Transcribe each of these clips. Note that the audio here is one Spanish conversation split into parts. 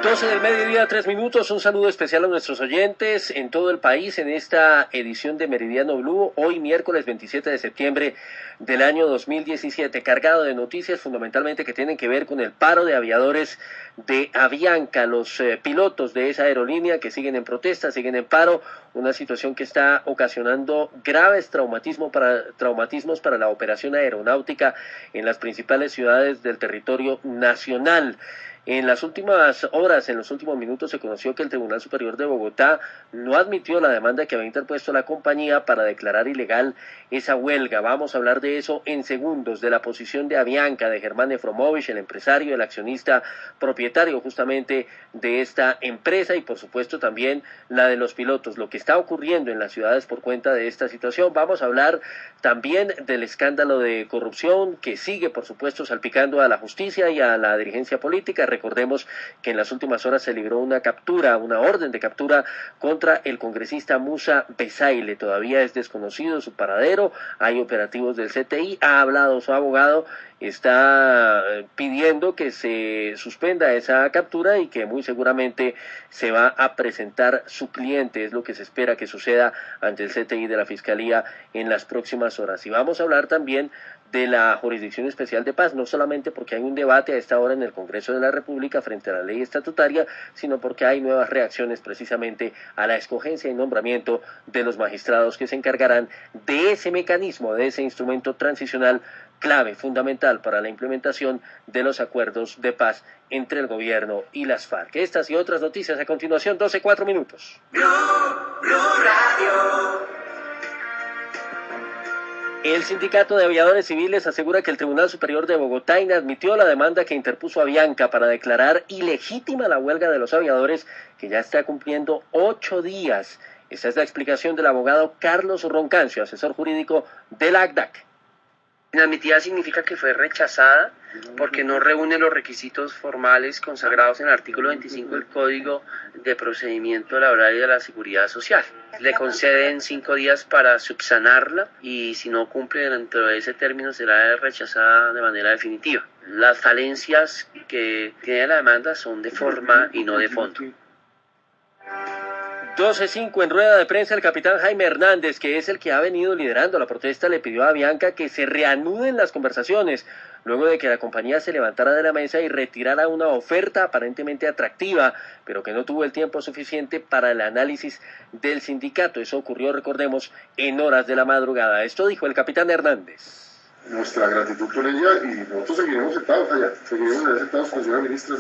12 del mediodía, 3 minutos. Un saludo especial a nuestros oyentes en todo el país en esta edición de Meridiano Blue, hoy miércoles 27 de septiembre del año 2017, cargado de noticias fundamentalmente que tienen que ver con el paro de aviadores de Avianca, los pilotos de esa aerolínea que siguen en protesta, siguen en paro, una situación que está ocasionando graves traumatismos para la operación aeronáutica en las principales ciudades del territorio nacional. En las últimas horas, en los últimos minutos, se conoció que el Tribunal Superior de Bogotá no admitió la demanda que había interpuesto la compañía para declarar ilegal esa huelga. Vamos a hablar de eso en segundos, de la posición de Avianca, de Germán Efromovich, el empresario, el accionista propietario justamente de esta empresa, y por supuesto también la de los pilotos, lo que está ocurriendo en las ciudades por cuenta de esta situación. Vamos a hablar también del escándalo de corrupción que sigue, por supuesto, salpicando a la justicia y a la dirigencia política. Recordemos que en las últimas horas se libró una orden de captura contra el congresista Musa Bezaile. Todavía es desconocido su paradero, hay operativos del CTI, ha hablado su abogado, está pidiendo que se suspenda esa captura y que muy seguramente se va a presentar su cliente, es lo que se espera que suceda ante el CTI de la Fiscalía en las próximas horas. Y vamos a hablar también de la Jurisdicción Especial de Paz, no solamente porque hay un debate a esta hora en el Congreso de la República frente a la ley estatutaria, sino porque hay nuevas reacciones precisamente a la escogencia y nombramiento de los magistrados que se encargarán de ese mecanismo, de ese instrumento transicional clave, fundamental para la implementación de los acuerdos de paz entre el gobierno y las FARC. Estas y otras noticias a continuación, 12:04 minutos. Blue Radio. El Sindicato de Aviadores Civiles asegura que el Tribunal Superior de Bogotá inadmitió la demanda que interpuso Avianca para declarar ilegítima la huelga de los aviadores, que ya está cumpliendo 8 días. Esta es la explicación del abogado Carlos Roncancio, asesor jurídico de la ACDAC. Inadmitida significa que fue rechazada porque no reúne los requisitos formales consagrados en el artículo 25 del Código de Procedimiento Laboral y de la Seguridad Social. Le conceden 5 días para subsanarla y si no cumple dentro de ese término será rechazada de manera definitiva. Las falencias que tiene la demanda son de forma y no de fondo. 12:05 en rueda de prensa, el capitán Jaime Hernández, que es el que ha venido liderando la protesta, le pidió a Avianca que se reanuden las conversaciones luego de que la compañía se levantara de la mesa y retirara una oferta aparentemente atractiva, pero que no tuvo el tiempo suficiente para el análisis del sindicato. Eso ocurrió, recordemos, en horas de la madrugada. Esto dijo el capitán Hernández. Nuestra gratitud con ella y nosotros seguiremos sentados allá, seguiremos sentados con la señora ministra.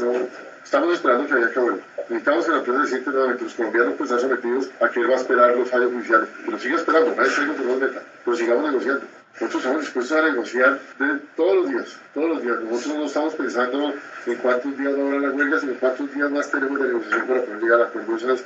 Estamos esperando que Avianca vuelva. Necesitamos que la empresa se siente nuevamente. Los colombianos pues están sometidos a que él va a esperar los fallos judiciales, pero siga esperando, nadie está diciendo que no meta, pero sigamos negociando. Nosotros estamos dispuestos a negociar todos los días. Nosotros no estamos pensando en cuántos días va a durar la huelga, sino en cuántos días más tenemos de negociación para poder llegar a acuerdos.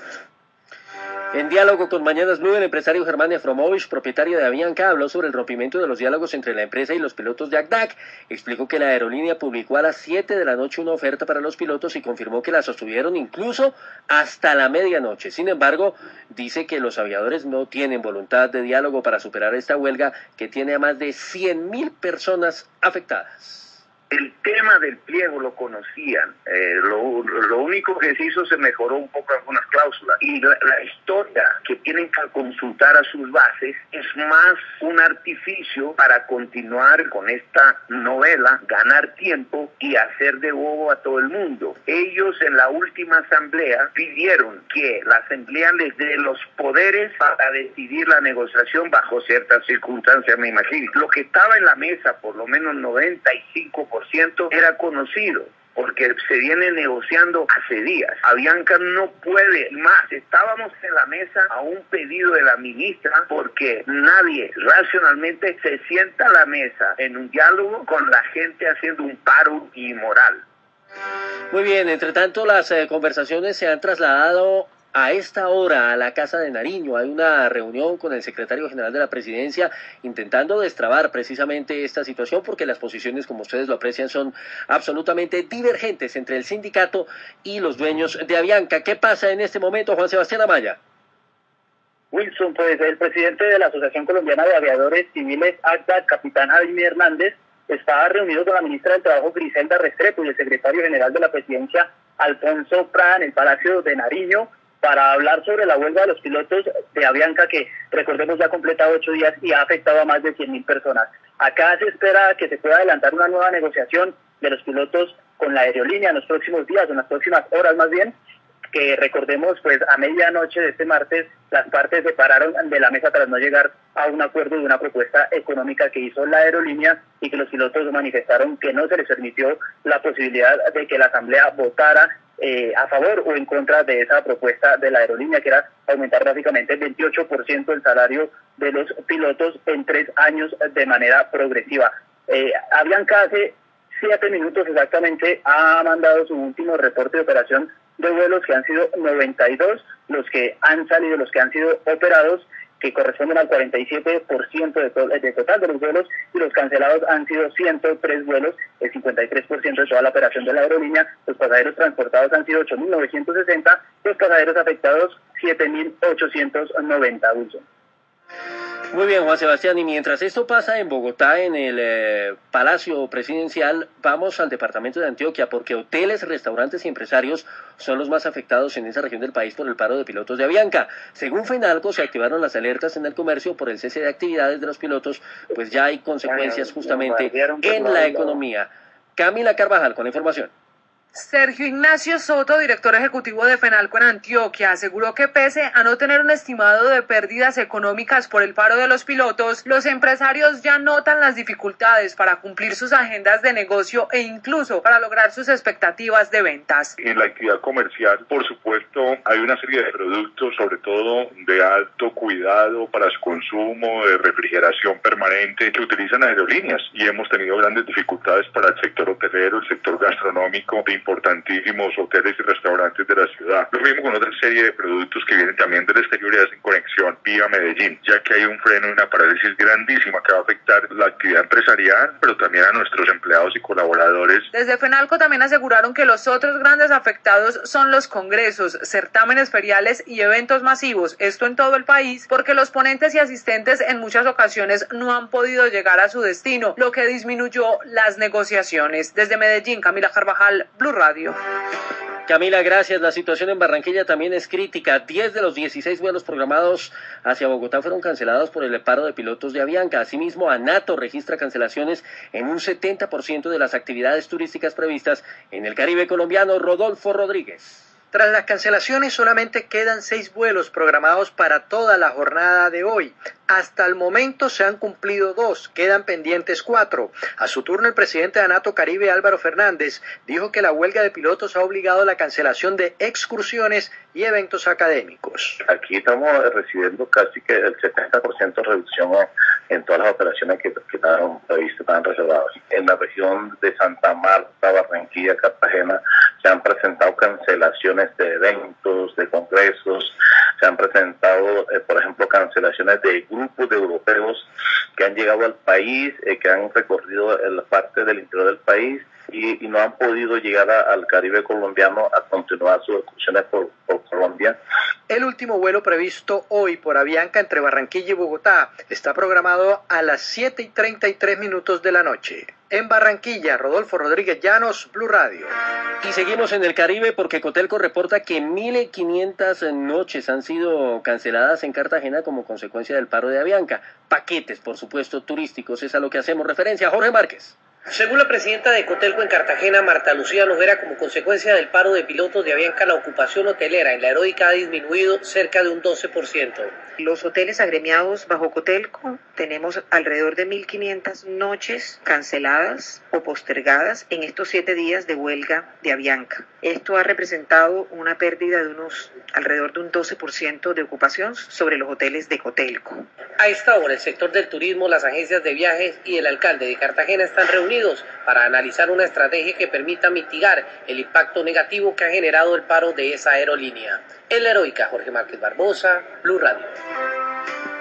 En diálogo con Mañanas Blue, el empresario Germán Efromovich, propietario de Avianca, habló sobre el rompimiento de los diálogos entre la empresa y los pilotos de ACDAC. Explicó que la aerolínea publicó a las 7 de la noche una oferta para los pilotos y confirmó que la sostuvieron incluso hasta la medianoche. Sin embargo, dice que los aviadores no tienen voluntad de diálogo para superar esta huelga que tiene a más de 100.000 personas afectadas. El tema del pliego lo conocían, lo único que se hizo se mejoró un poco algunas cláusulas y la historia que tienen que consultar a sus bases es más un artificio para continuar con esta novela, ganar tiempo y hacer de bobo a todo el mundo. Ellos en la última asamblea pidieron que la asamblea les dé los poderes para decidir la negociación bajo ciertas circunstancias, me imagino. Lo que estaba en la mesa, por lo menos 95%, era conocido, porque se viene negociando hace días. Avianca no puede más. Estábamos en la mesa a un pedido de la ministra porque nadie racionalmente se sienta a la mesa en un diálogo con la gente haciendo un paro inmoral. Muy bien, entre tanto las conversaciones se han trasladado a esta hora a la Casa de Nariño. Hay una reunión con el secretario general de la Presidencia intentando destrabar precisamente esta situación porque las posiciones, como ustedes lo aprecian, son absolutamente divergentes entre el sindicato y los dueños de Avianca. ¿Qué pasa en este momento, Juan Sebastián Amaya? Wilson, pues el presidente de la Asociación Colombiana de Aviadores Civiles, ACDAC, capitán Jaime Hernández, estaba reunido con la ministra del Trabajo, Griselda Restrepo, y el secretario general de la Presidencia, Alfonso Prada en el Palacio de Nariño para hablar sobre la huelga de los pilotos de Avianca, que recordemos ya ha completado 8 días y ha afectado a más de 100.000 personas. Acá se espera que se pueda adelantar una nueva negociación de los pilotos con la aerolínea en los próximos días, en las próximas horas más bien, que recordemos, pues a medianoche de este martes las partes se pararon de la mesa tras no llegar a un acuerdo de una propuesta económica que hizo la aerolínea, y que los pilotos manifestaron que no se les permitió la posibilidad de que la asamblea votara a favor o en contra de esa propuesta de la aerolínea, que era aumentar básicamente el 28% el salario de los pilotos en 3 años de manera progresiva. Avianca hace 7 minutos exactamente ha mandado su último reporte de operación de vuelos, que han sido 92 los que han salido, los que han sido operados, que corresponden al 47% de total de los vuelos, y los cancelados han sido 103 vuelos, el 53% de toda la operación de la aerolínea. Los pasajeros transportados han sido 8.960, los pasajeros afectados 7.890, Wilson. Muy bien, Juan Sebastián, y mientras esto pasa en Bogotá, en el Palacio Presidencial, vamos al departamento de Antioquia, porque hoteles, restaurantes y empresarios son los más afectados en esa región del país por el paro de pilotos de Avianca. Según FENALCO, se activaron las alertas en el comercio por el cese de actividades de los pilotos, pues ya hay consecuencias justamente en la economía. Camila Carvajal con la información. Sergio Ignacio Soto, director ejecutivo de FENALCO en Antioquia, aseguró que pese a no tener un estimado de pérdidas económicas por el paro de los pilotos, los empresarios ya notan las dificultades para cumplir sus agendas de negocio e incluso para lograr sus expectativas de ventas. En la actividad comercial, por supuesto, hay una serie de productos, sobre todo de alto cuidado para su consumo, de refrigeración permanente, que utilizan aerolíneas, y hemos tenido grandes dificultades para el sector hotelero, el sector gastronómico, de importantísimos hoteles y restaurantes de la ciudad. Lo mismo con otra serie de productos que vienen también del exterior y hacen conexión vía Medellín, ya que hay un freno y una parálisis grandísima que va a afectar la actividad empresarial, pero también a nuestros empleados y colaboradores. Desde FENALCO también aseguraron que los otros grandes afectados son los congresos, certámenes feriales y eventos masivos, esto en todo el país, porque los ponentes y asistentes en muchas ocasiones no han podido llegar a su destino, lo que disminuyó las negociaciones. Desde Medellín, Camila Carvajal, Blue Radio. Camila, gracias. La situación en Barranquilla también es crítica. 10 de los 16 vuelos programados hacia Bogotá fueron cancelados por el paro de pilotos de Avianca. Asimismo, ANATO registra cancelaciones en un 70% de las actividades turísticas previstas en el Caribe colombiano. Rodolfo Rodríguez. Tras las cancelaciones, solamente quedan 6 vuelos programados para toda la jornada de hoy. Hasta el momento se han cumplido 2, quedan pendientes 4. A su turno, el presidente de ANATO Caribe, Álvaro Fernández, dijo que la huelga de pilotos ha obligado a la cancelación de excursiones y eventos académicos. Aquí estamos recibiendo casi que el 70% de reducción en todas las operaciones que estaban previstas, estaban reservadas. En la región de Santa Marta, Barranquilla, Cartagena, se han presentado cancelaciones de eventos, de congresos, se han presentado, por ejemplo, cancelaciones de grupos de europeos que han llegado al país, que han recorrido la parte del interior del país y no han podido llegar al Caribe colombiano a continuar sus excursiones por Colombia. El último vuelo previsto hoy por Avianca entre Barranquilla y Bogotá está programado a las 7:33 de la noche. En Barranquilla, Rodolfo Rodríguez Llanos, Blue Radio. Y seguimos en el Caribe porque Cotelco reporta que 1.500 noches han sido canceladas en Cartagena como consecuencia del paro de Avianca. Paquetes, por supuesto, turísticos, es a lo que hacemos referencia. Jorge Márquez. Según la presidenta de Cotelco en Cartagena, Marta Lucía Noguera, como consecuencia del paro de pilotos de Avianca, la ocupación hotelera en la Heroica ha disminuido cerca de un 12%. Los hoteles agremiados bajo Cotelco tenemos alrededor de 1.500 noches canceladas o postergadas en estos 7 días de huelga de Avianca. Esto ha representado una pérdida de alrededor de un 12% de ocupación sobre los hoteles de Cotelco. A esta hora, el sector del turismo, las agencias de viajes y el alcalde de Cartagena están reunidos para analizar una estrategia que permita mitigar el impacto negativo que ha generado el paro de esa aerolínea. En la Heroica, Jorge Márquez Barbosa, Blue Radio.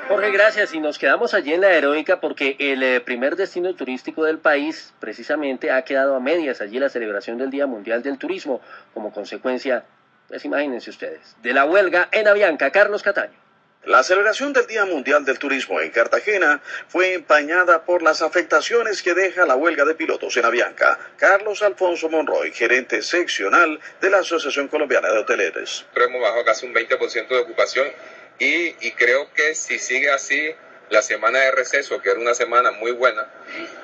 Jorge, gracias. Y nos quedamos allí en la Heroica porque el primer destino turístico del país precisamente ha quedado a medias allí la celebración del Día Mundial del Turismo como consecuencia, pues imagínense ustedes, de la huelga en Avianca. Carlos Cataño. La celebración del Día Mundial del Turismo en Cartagena fue empañada por las afectaciones que deja la huelga de pilotos en Avianca. Carlos Alfonso Monroy, gerente seccional de la Asociación Colombiana de Hoteleros. Hemos bajado casi un 20% de ocupación y creo que si sigue así, la semana de receso, que era una semana muy buena,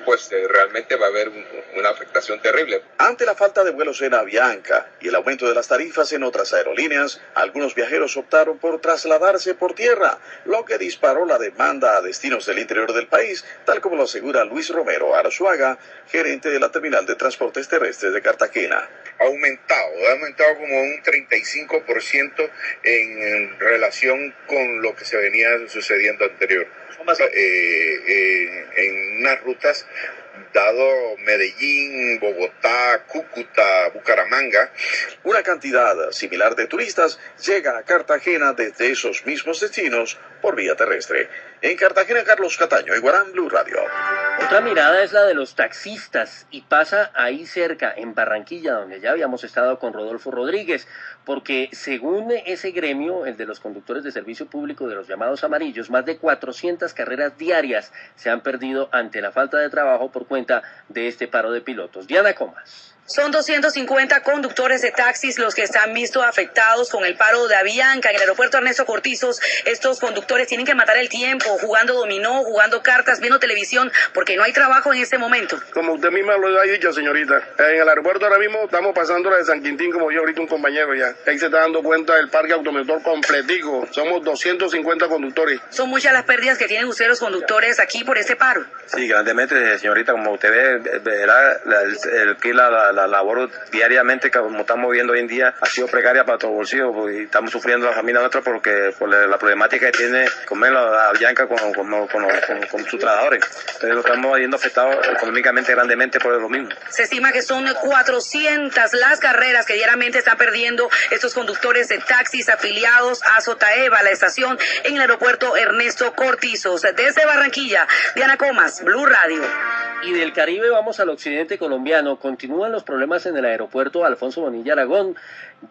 pues realmente va a haber una afectación terrible. Ante la falta de vuelos en Avianca y el aumento de las tarifas en otras aerolíneas, algunos viajeros optaron por trasladarse por tierra, lo que disparó la demanda a destinos del interior del país, tal como lo asegura Luis Romero Arzuaga, gerente de la Terminal de Transportes Terrestres de Cartagena. Ha aumentado como un 35% en relación con lo que se venía sucediendo anterior. En unas rutas, dado Medellín, Bogotá, Cúcuta, Bucaramanga. Una cantidad similar de turistas llega a Cartagena desde esos mismos destinos por vía terrestre. En Cartagena, Carlos Cataño, Iguarán, Blue Radio. Otra mirada es la de los taxistas y pasa ahí cerca, en Barranquilla, donde ya habíamos estado con Rodolfo Rodríguez, porque según ese gremio, el de los conductores de servicio público de los llamados amarillos, más de 400 carreras diarias se han perdido ante la falta de trabajo por cuenta de este paro de pilotos. Diana Comas. Son 250 conductores de taxis los que están visto afectados con el paro de Avianca en el aeropuerto Ernesto Cortizos. Estos conductores tienen que matar el tiempo jugando dominó, jugando cartas, viendo televisión, porque no hay trabajo en este momento. Como usted misma lo ha dicho, señorita, en el aeropuerto ahora mismo estamos pasando la de San Quintín, como yo ahorita un compañero ya. Ahí se está dando cuenta del parque automotor completico. Somos 250 conductores. Son muchas las pérdidas que tienen ustedes los conductores aquí por este paro. Sí, grandemente, señorita, como usted ve, verá, la labor diariamente, como estamos viendo hoy en día, ha sido precaria para todos los bolsillos, y estamos sufriendo la familia nuestra porque por la problemática que tiene comer la Avianca con sus trabajadores. Entonces lo estamos viendo afectado económicamente grandemente por lo mismo. Se estima que son 400 las carreras que diariamente están perdiendo estos conductores de taxis afiliados a Sotaeva, la estación en el aeropuerto Ernesto Cortizos. Desde Barranquilla, Diana Comas, Blue Radio. Y del Caribe vamos al occidente colombiano. Continúan los problemas en el aeropuerto Alfonso Bonilla Aragón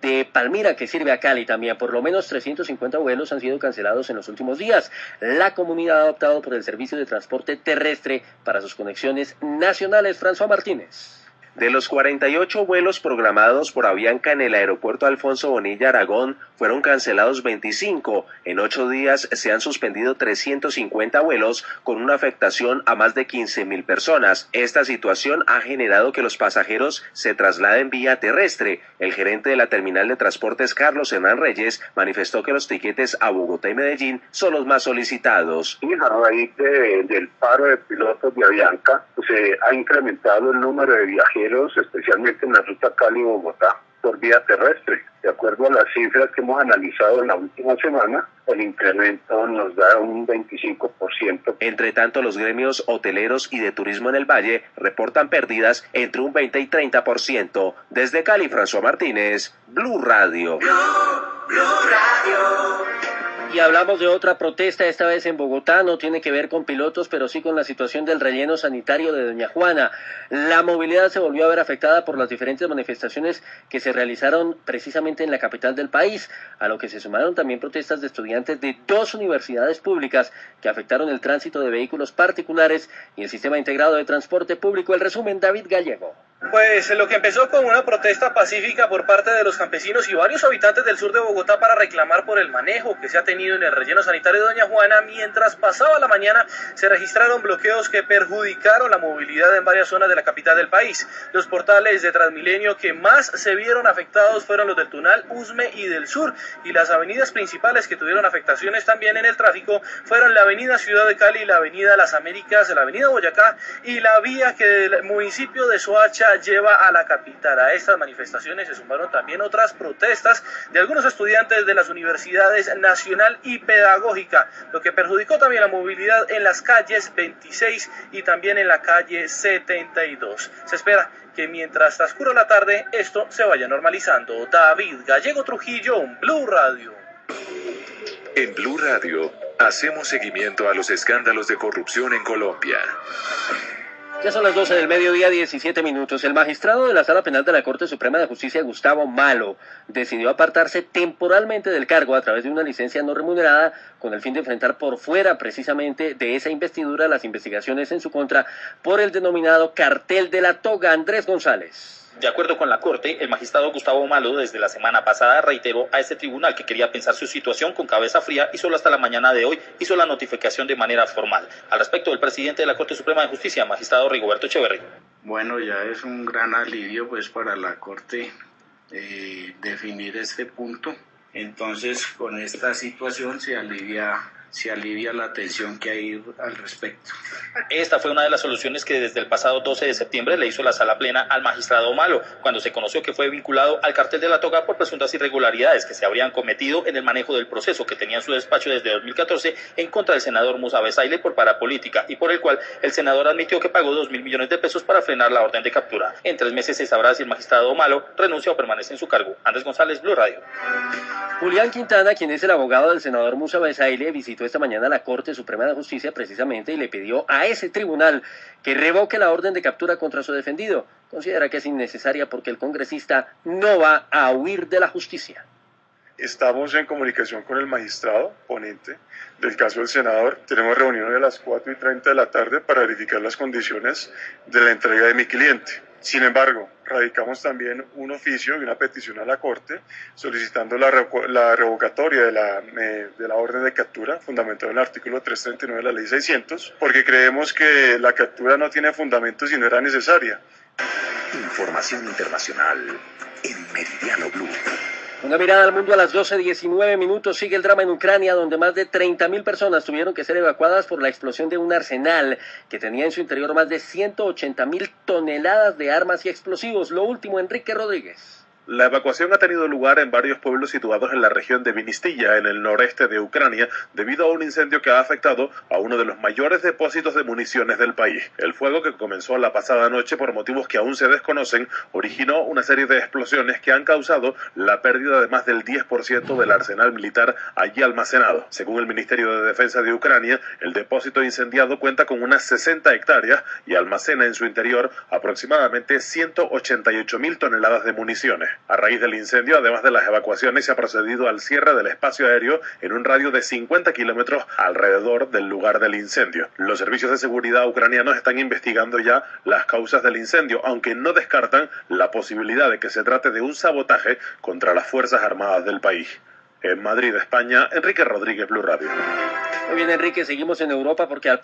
de Palmira, que sirve a Cali también. Por lo menos 350 vuelos han sido cancelados en los últimos días. La comunidad ha optado por el servicio de transporte terrestre para sus conexiones nacionales. François Martínez. De los 48 vuelos programados por Avianca en el aeropuerto Alfonso Bonilla Aragón, fueron cancelados 25. En 8 días se han suspendido 350 vuelos con una afectación a más de 15.000 personas. Esta situación ha generado que los pasajeros se trasladen vía terrestre. El gerente de la terminal de transportes, Carlos Hernán Reyes, manifestó que los tiquetes a Bogotá y Medellín son los más solicitados. A raíz del paro de pilotos de Avianca, se ha incrementado el número de viajeros, especialmente en la ruta Cali-Bogotá, por vía terrestre. De acuerdo a las cifras que hemos analizado en la última semana, el incremento nos da un 25%. Entre tanto, los gremios hoteleros y de turismo en el Valle reportan pérdidas entre un 20 y 30%. Desde Cali, François Martínez, Blue Radio. Blue Radio. Y hablamos de otra protesta, esta vez en Bogotá, no tiene que ver con pilotos, pero sí con la situación del relleno sanitario de Doña Juana. La movilidad se volvió a ver afectada por las diferentes manifestaciones que se realizaron precisamente en la capital del país, a lo que se sumaron también protestas de estudiantes de 2 universidades públicas que afectaron el tránsito de vehículos particulares y el sistema integrado de transporte público. El resumen, David Gallego. Pues lo que empezó con una protesta pacífica por parte de los campesinos y varios habitantes del sur de Bogotá para reclamar por el manejo que se ha tenido en el relleno sanitario de Doña Juana, mientras pasaba la mañana se registraron bloqueos que perjudicaron la movilidad en varias zonas de la capital del país. Los portales de Transmilenio que más se vieron afectados fueron los del Tunal, Usme y del Sur, y las avenidas principales que tuvieron afectaciones también en el tráfico fueron la avenida Ciudad de Cali, la avenida Las Américas, la avenida Boyacá y la vía que del municipio de Soacha lleva a la capital. A estas manifestaciones se sumaron también otras protestas de algunos estudiantes de las universidades nacional y pedagógica, lo que perjudicó también la movilidad en las calles 26 y también en la calle 72. Se espera que mientras transcurra la tarde esto se vaya normalizando. David Gallego Trujillo, Blue Radio. En Blue Radio hacemos seguimiento a los escándalos de corrupción en Colombia. Ya son las 12 del mediodía, 17 minutos. El magistrado de la Sala Penal de la Corte Suprema de Justicia, Gustavo Malo, decidió apartarse temporalmente del cargo a través de una licencia no remunerada con el fin de enfrentar por fuera precisamente de esa investidura las investigaciones en su contra por el denominado cartel de la toga. Andrés González. De acuerdo con la Corte, el magistrado Gustavo Malo desde la semana pasada reiteró a este tribunal que quería pensar su situación con cabeza fría y solo hasta la mañana de hoy hizo la notificación de manera formal. Al respecto, el presidente de la Corte Suprema de Justicia, magistrado Rigoberto Echeverri. Bueno, ya es un gran alivio pues para la Corte definir este punto. Entonces, con esta situación se alivia la tensión que hay al respecto. Esta fue una de las soluciones que desde el pasado 12 de septiembre le hizo la Sala Plena al magistrado Malo, cuando se conoció que fue vinculado al cartel de la toga por presuntas irregularidades que se habrían cometido en el manejo del proceso que tenía en su despacho desde 2014 en contra del senador Musa Besaile por parapolítica y por el cual el senador admitió que pagó 2.000 millones de pesos para frenar la orden de captura. En 3 meses se sabrá si el magistrado Malo renuncia o permanece en su cargo. Andrés González, Blue Radio. Julián Quintana, quien es el abogado del senador Musa Besaile, visitó esta mañana la Corte Suprema de Justicia precisamente y le pidió a ese tribunal que revoque la orden de captura contra su defendido. Considera que es innecesaria porque el congresista no va a huir de la justicia. Estamos en comunicación con el magistrado ponente del caso del senador. Tenemos reunión a las 4:30 de la tarde para verificar las condiciones de la entrega de mi cliente. Sin embargo, radicamos también un oficio y una petición a la Corte solicitando la revocatoria de la orden de captura, fundamentado en el artículo 339 de la ley 600, porque creemos que la captura no tiene fundamento si no era necesaria. Información internacional en Meridiano Blue. Una mirada al mundo a las 12:19 minutos. Sigue el drama en Ucrania, donde más de 30.000 personas tuvieron que ser evacuadas por la explosión de un arsenal que tenía en su interior más de 180.000 toneladas de armas y explosivos. Lo último, Enrique Rodríguez. La evacuación ha tenido lugar en varios pueblos situados en la región de Vinistilla, en el noreste de Ucrania, debido a un incendio que ha afectado a uno de los mayores depósitos de municiones del país. El fuego, que comenzó la pasada noche por motivos que aún se desconocen, originó una serie de explosiones que han causado la pérdida de más del 10% del arsenal militar allí almacenado. Según el Ministerio de Defensa de Ucrania, el depósito incendiado cuenta con unas 60 hectáreas y almacena en su interior aproximadamente 188.000 toneladas de municiones. A raíz del incendio, además de las evacuaciones, se ha procedido al cierre del espacio aéreo en un radio de 50 kilómetros alrededor del lugar del incendio. Los servicios de seguridad ucranianos están investigando ya las causas del incendio, aunque no descartan la posibilidad de que se trate de un sabotaje contra las Fuerzas Armadas del país. En Madrid, España, Enrique Rodríguez, Blue Radio. Muy bien, Enrique, seguimos en Europa porque el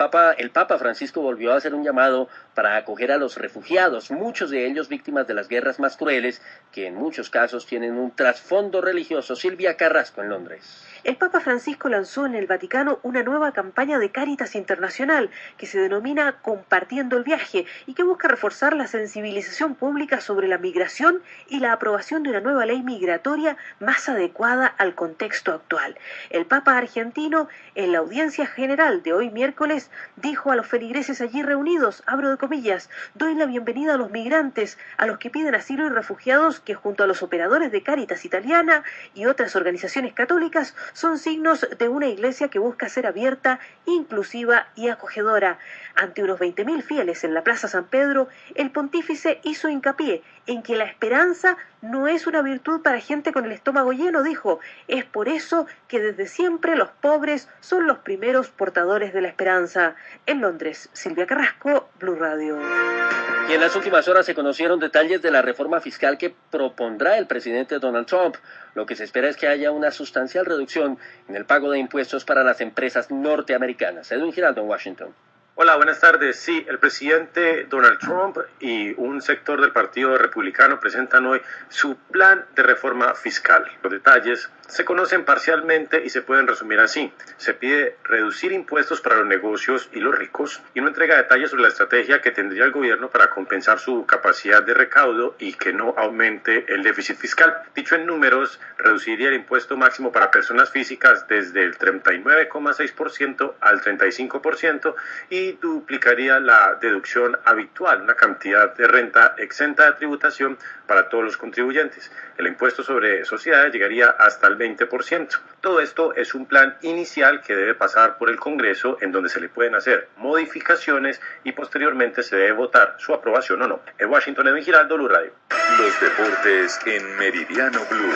Papa Francisco volvió a hacer un llamado para acoger a los refugiados, muchos de ellos víctimas de las guerras más crueles, que en muchos casos tienen un trasfondo religioso. Silvia Carrasco, en Londres. El Papa Francisco lanzó en el Vaticano una nueva campaña de Cáritas Internacional que se denomina Compartiendo el Viaje y que busca reforzar la sensibilización pública sobre la migración y la aprobación de una nueva ley migratoria más adecuada al contexto actual. El Papa argentino, en la audiencia general de hoy miércoles, dijo a los feligreses allí reunidos, abro de comillas, doy la bienvenida a los migrantes, a los que piden asilo y refugiados que junto a los operadores de Cáritas Italiana y otras organizaciones católicas son signos de una iglesia que busca ser abierta, inclusiva y acogedora. Ante unos 20.000 fieles en la Plaza San Pedro, el pontífice hizo hincapié en que la esperanza no es una virtud para gente con el estómago lleno, dijo. Es por eso que desde siempre los pobres son los primeros portadores de la esperanza. En Londres, Silvia Carrasco, Blue Radio. Y en las últimas horas se conocieron detalles de la reforma fiscal que propondrá el presidente Donald Trump. Lo que se espera es que haya una sustancial reducción en el pago de impuestos para las empresas norteamericanas. Edwin Giraldo, en Washington. Hola, buenas tardes. Sí, el presidente Donald Trump y un sector del Partido Republicano presentan hoy su plan de reforma fiscal. Los detalles se conocen parcialmente y se pueden resumir así. Se pide reducir impuestos para los negocios y los ricos y no entrega detalles sobre la estrategia que tendría el gobierno para compensar su capacidad de recaudo y que no aumente el déficit fiscal. Dicho en números, reduciría el impuesto máximo para personas físicas desde el 39,6% al 35% y y duplicaría la deducción habitual, una cantidad de renta exenta de tributación para todos los contribuyentes. El impuesto sobre sociedades llegaría hasta el 20%. Todo esto es un plan inicial que debe pasar por el Congreso, en donde se le pueden hacer modificaciones y posteriormente se debe votar su aprobación o no. En Washington, Edwin Giraldo, Blue Radio. Los deportes en Meridiano Blue.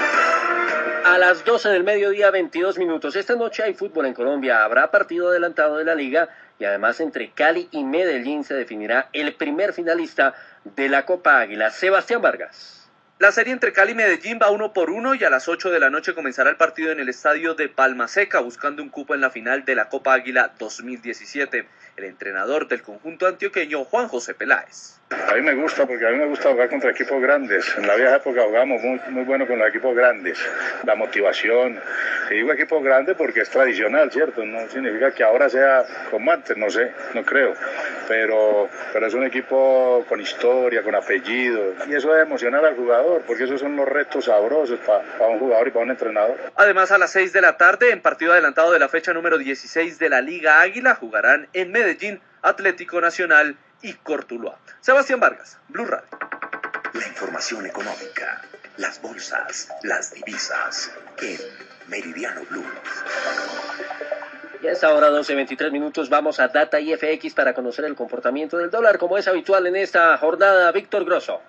A las 12 del mediodía, 22 minutos. Esta noche hay fútbol en Colombia. Habrá partido adelantado de la liga y además entre Cali y Medellín se definirá el primer finalista de la Copa Águila. Sebastián Vargas. La serie entre Cali y Medellín va 1-1 y a las 8 de la noche comenzará el partido en el estadio de Palma Seca, buscando un cupo en la final de la Copa Águila 2017. El entrenador del conjunto antioqueño, Juan José Peláez. A mí me gusta porque a mí me gusta jugar contra equipos grandes. En la vieja época jugábamos muy bueno con los equipos grandes. La motivación. Y digo equipos grandes porque es tradicional, ¿cierto? No significa que ahora sea como antes, no sé, no creo. Pero es un equipo con historia, con apellido. Y eso debe emocionar al jugador, porque esos son los retos sabrosos para un jugador y para un entrenador. Además, a las 6 de la tarde, en partido adelantado de la fecha número 16 de la Liga Águila, jugarán en Medellín Atlético Nacional y Cortuluá. Sebastián Vargas, Blue Radio. La información económica, las bolsas, las divisas, en Meridiano Blue. Y a esta hora, 12:23 minutos, vamos a Data IFX para conocer el comportamiento del dólar, como es habitual en esta jornada. Víctor Grosso.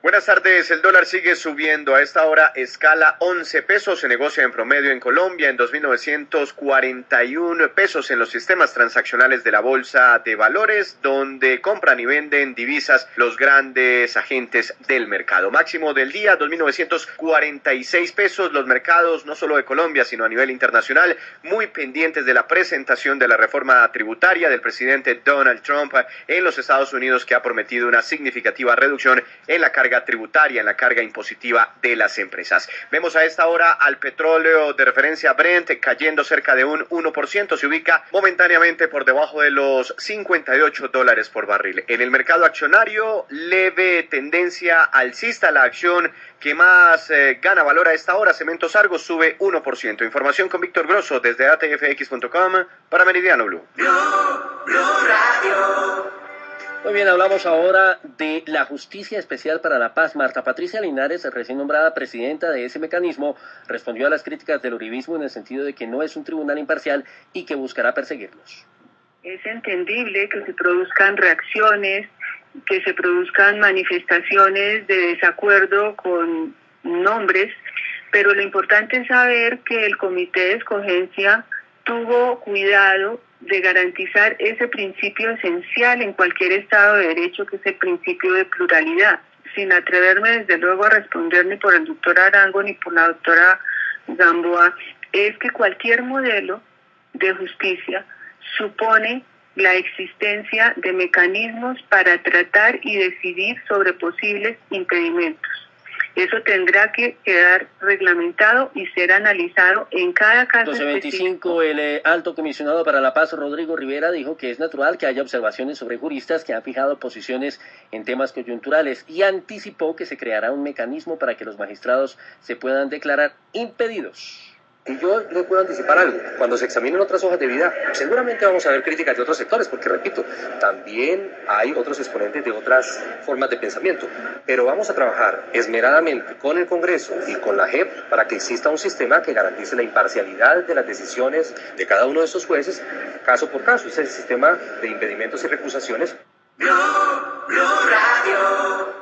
Buenas tardes, el dólar sigue subiendo, a esta hora escala 11 pesos, se negocia en promedio en Colombia en 2.941 pesos en los sistemas transaccionales de la Bolsa de Valores, donde compran y venden divisas los grandes agentes del mercado. Máximo del día, 2.946 pesos, los mercados no solo de Colombia, sino a nivel internacional, muy pendientes de la presentación de la reforma tributaria del presidente Donald Trump en los Estados Unidos, que ha prometido una significativa reducción en la carga tributaria, en la carga impositiva de las empresas. Vemos a esta hora al petróleo de referencia Brent cayendo cerca de un 1%, se ubica momentáneamente por debajo de los $58 por barril. En el mercado accionario, leve tendencia alcista, la acción que más gana valor a esta hora, Cementos Argos, sube 1%. Información con Víctor Grosso desde atfx.com para Meridiano Blue. Blue Radio. Muy bien, hablamos ahora de la Justicia Especial para la Paz. Marta Patricia Linares, recién nombrada presidenta de ese mecanismo, respondió a las críticas del uribismo en el sentido de que no es un tribunal imparcial y que buscará perseguirlos. Es entendible que se produzcan reacciones, que se produzcan manifestaciones de desacuerdo con nombres, pero lo importante es saber que el Comité de Escogencia tuvo cuidado de garantizar ese principio esencial en cualquier Estado de Derecho, que es el principio de pluralidad. Sin atreverme desde luego a responder ni por el doctor Arango ni por la doctora Gamboa, es que cualquier modelo de justicia supone la existencia de mecanismos para tratar y decidir sobre posibles impedimentos. Eso tendrá que quedar reglamentado y ser analizado en cada caso 12:25, el alto comisionado para la paz, Rodrigo Rivera, dijo que es natural que haya observaciones sobre juristas que han fijado posiciones en temas coyunturales y anticipó que se creará un mecanismo para que los magistrados se puedan declarar impedidos. Y yo le puedo anticipar algo. Cuando se examinen otras hojas de vida, seguramente vamos a ver críticas de otros sectores, porque repito, también hay otros exponentes de otras formas de pensamiento. Pero vamos a trabajar esmeradamente con el Congreso y con la JEP para que exista un sistema que garantice la imparcialidad de las decisiones de cada uno de estos jueces, caso por caso. Ese es el sistema de impedimentos y recusaciones. Blue Radio.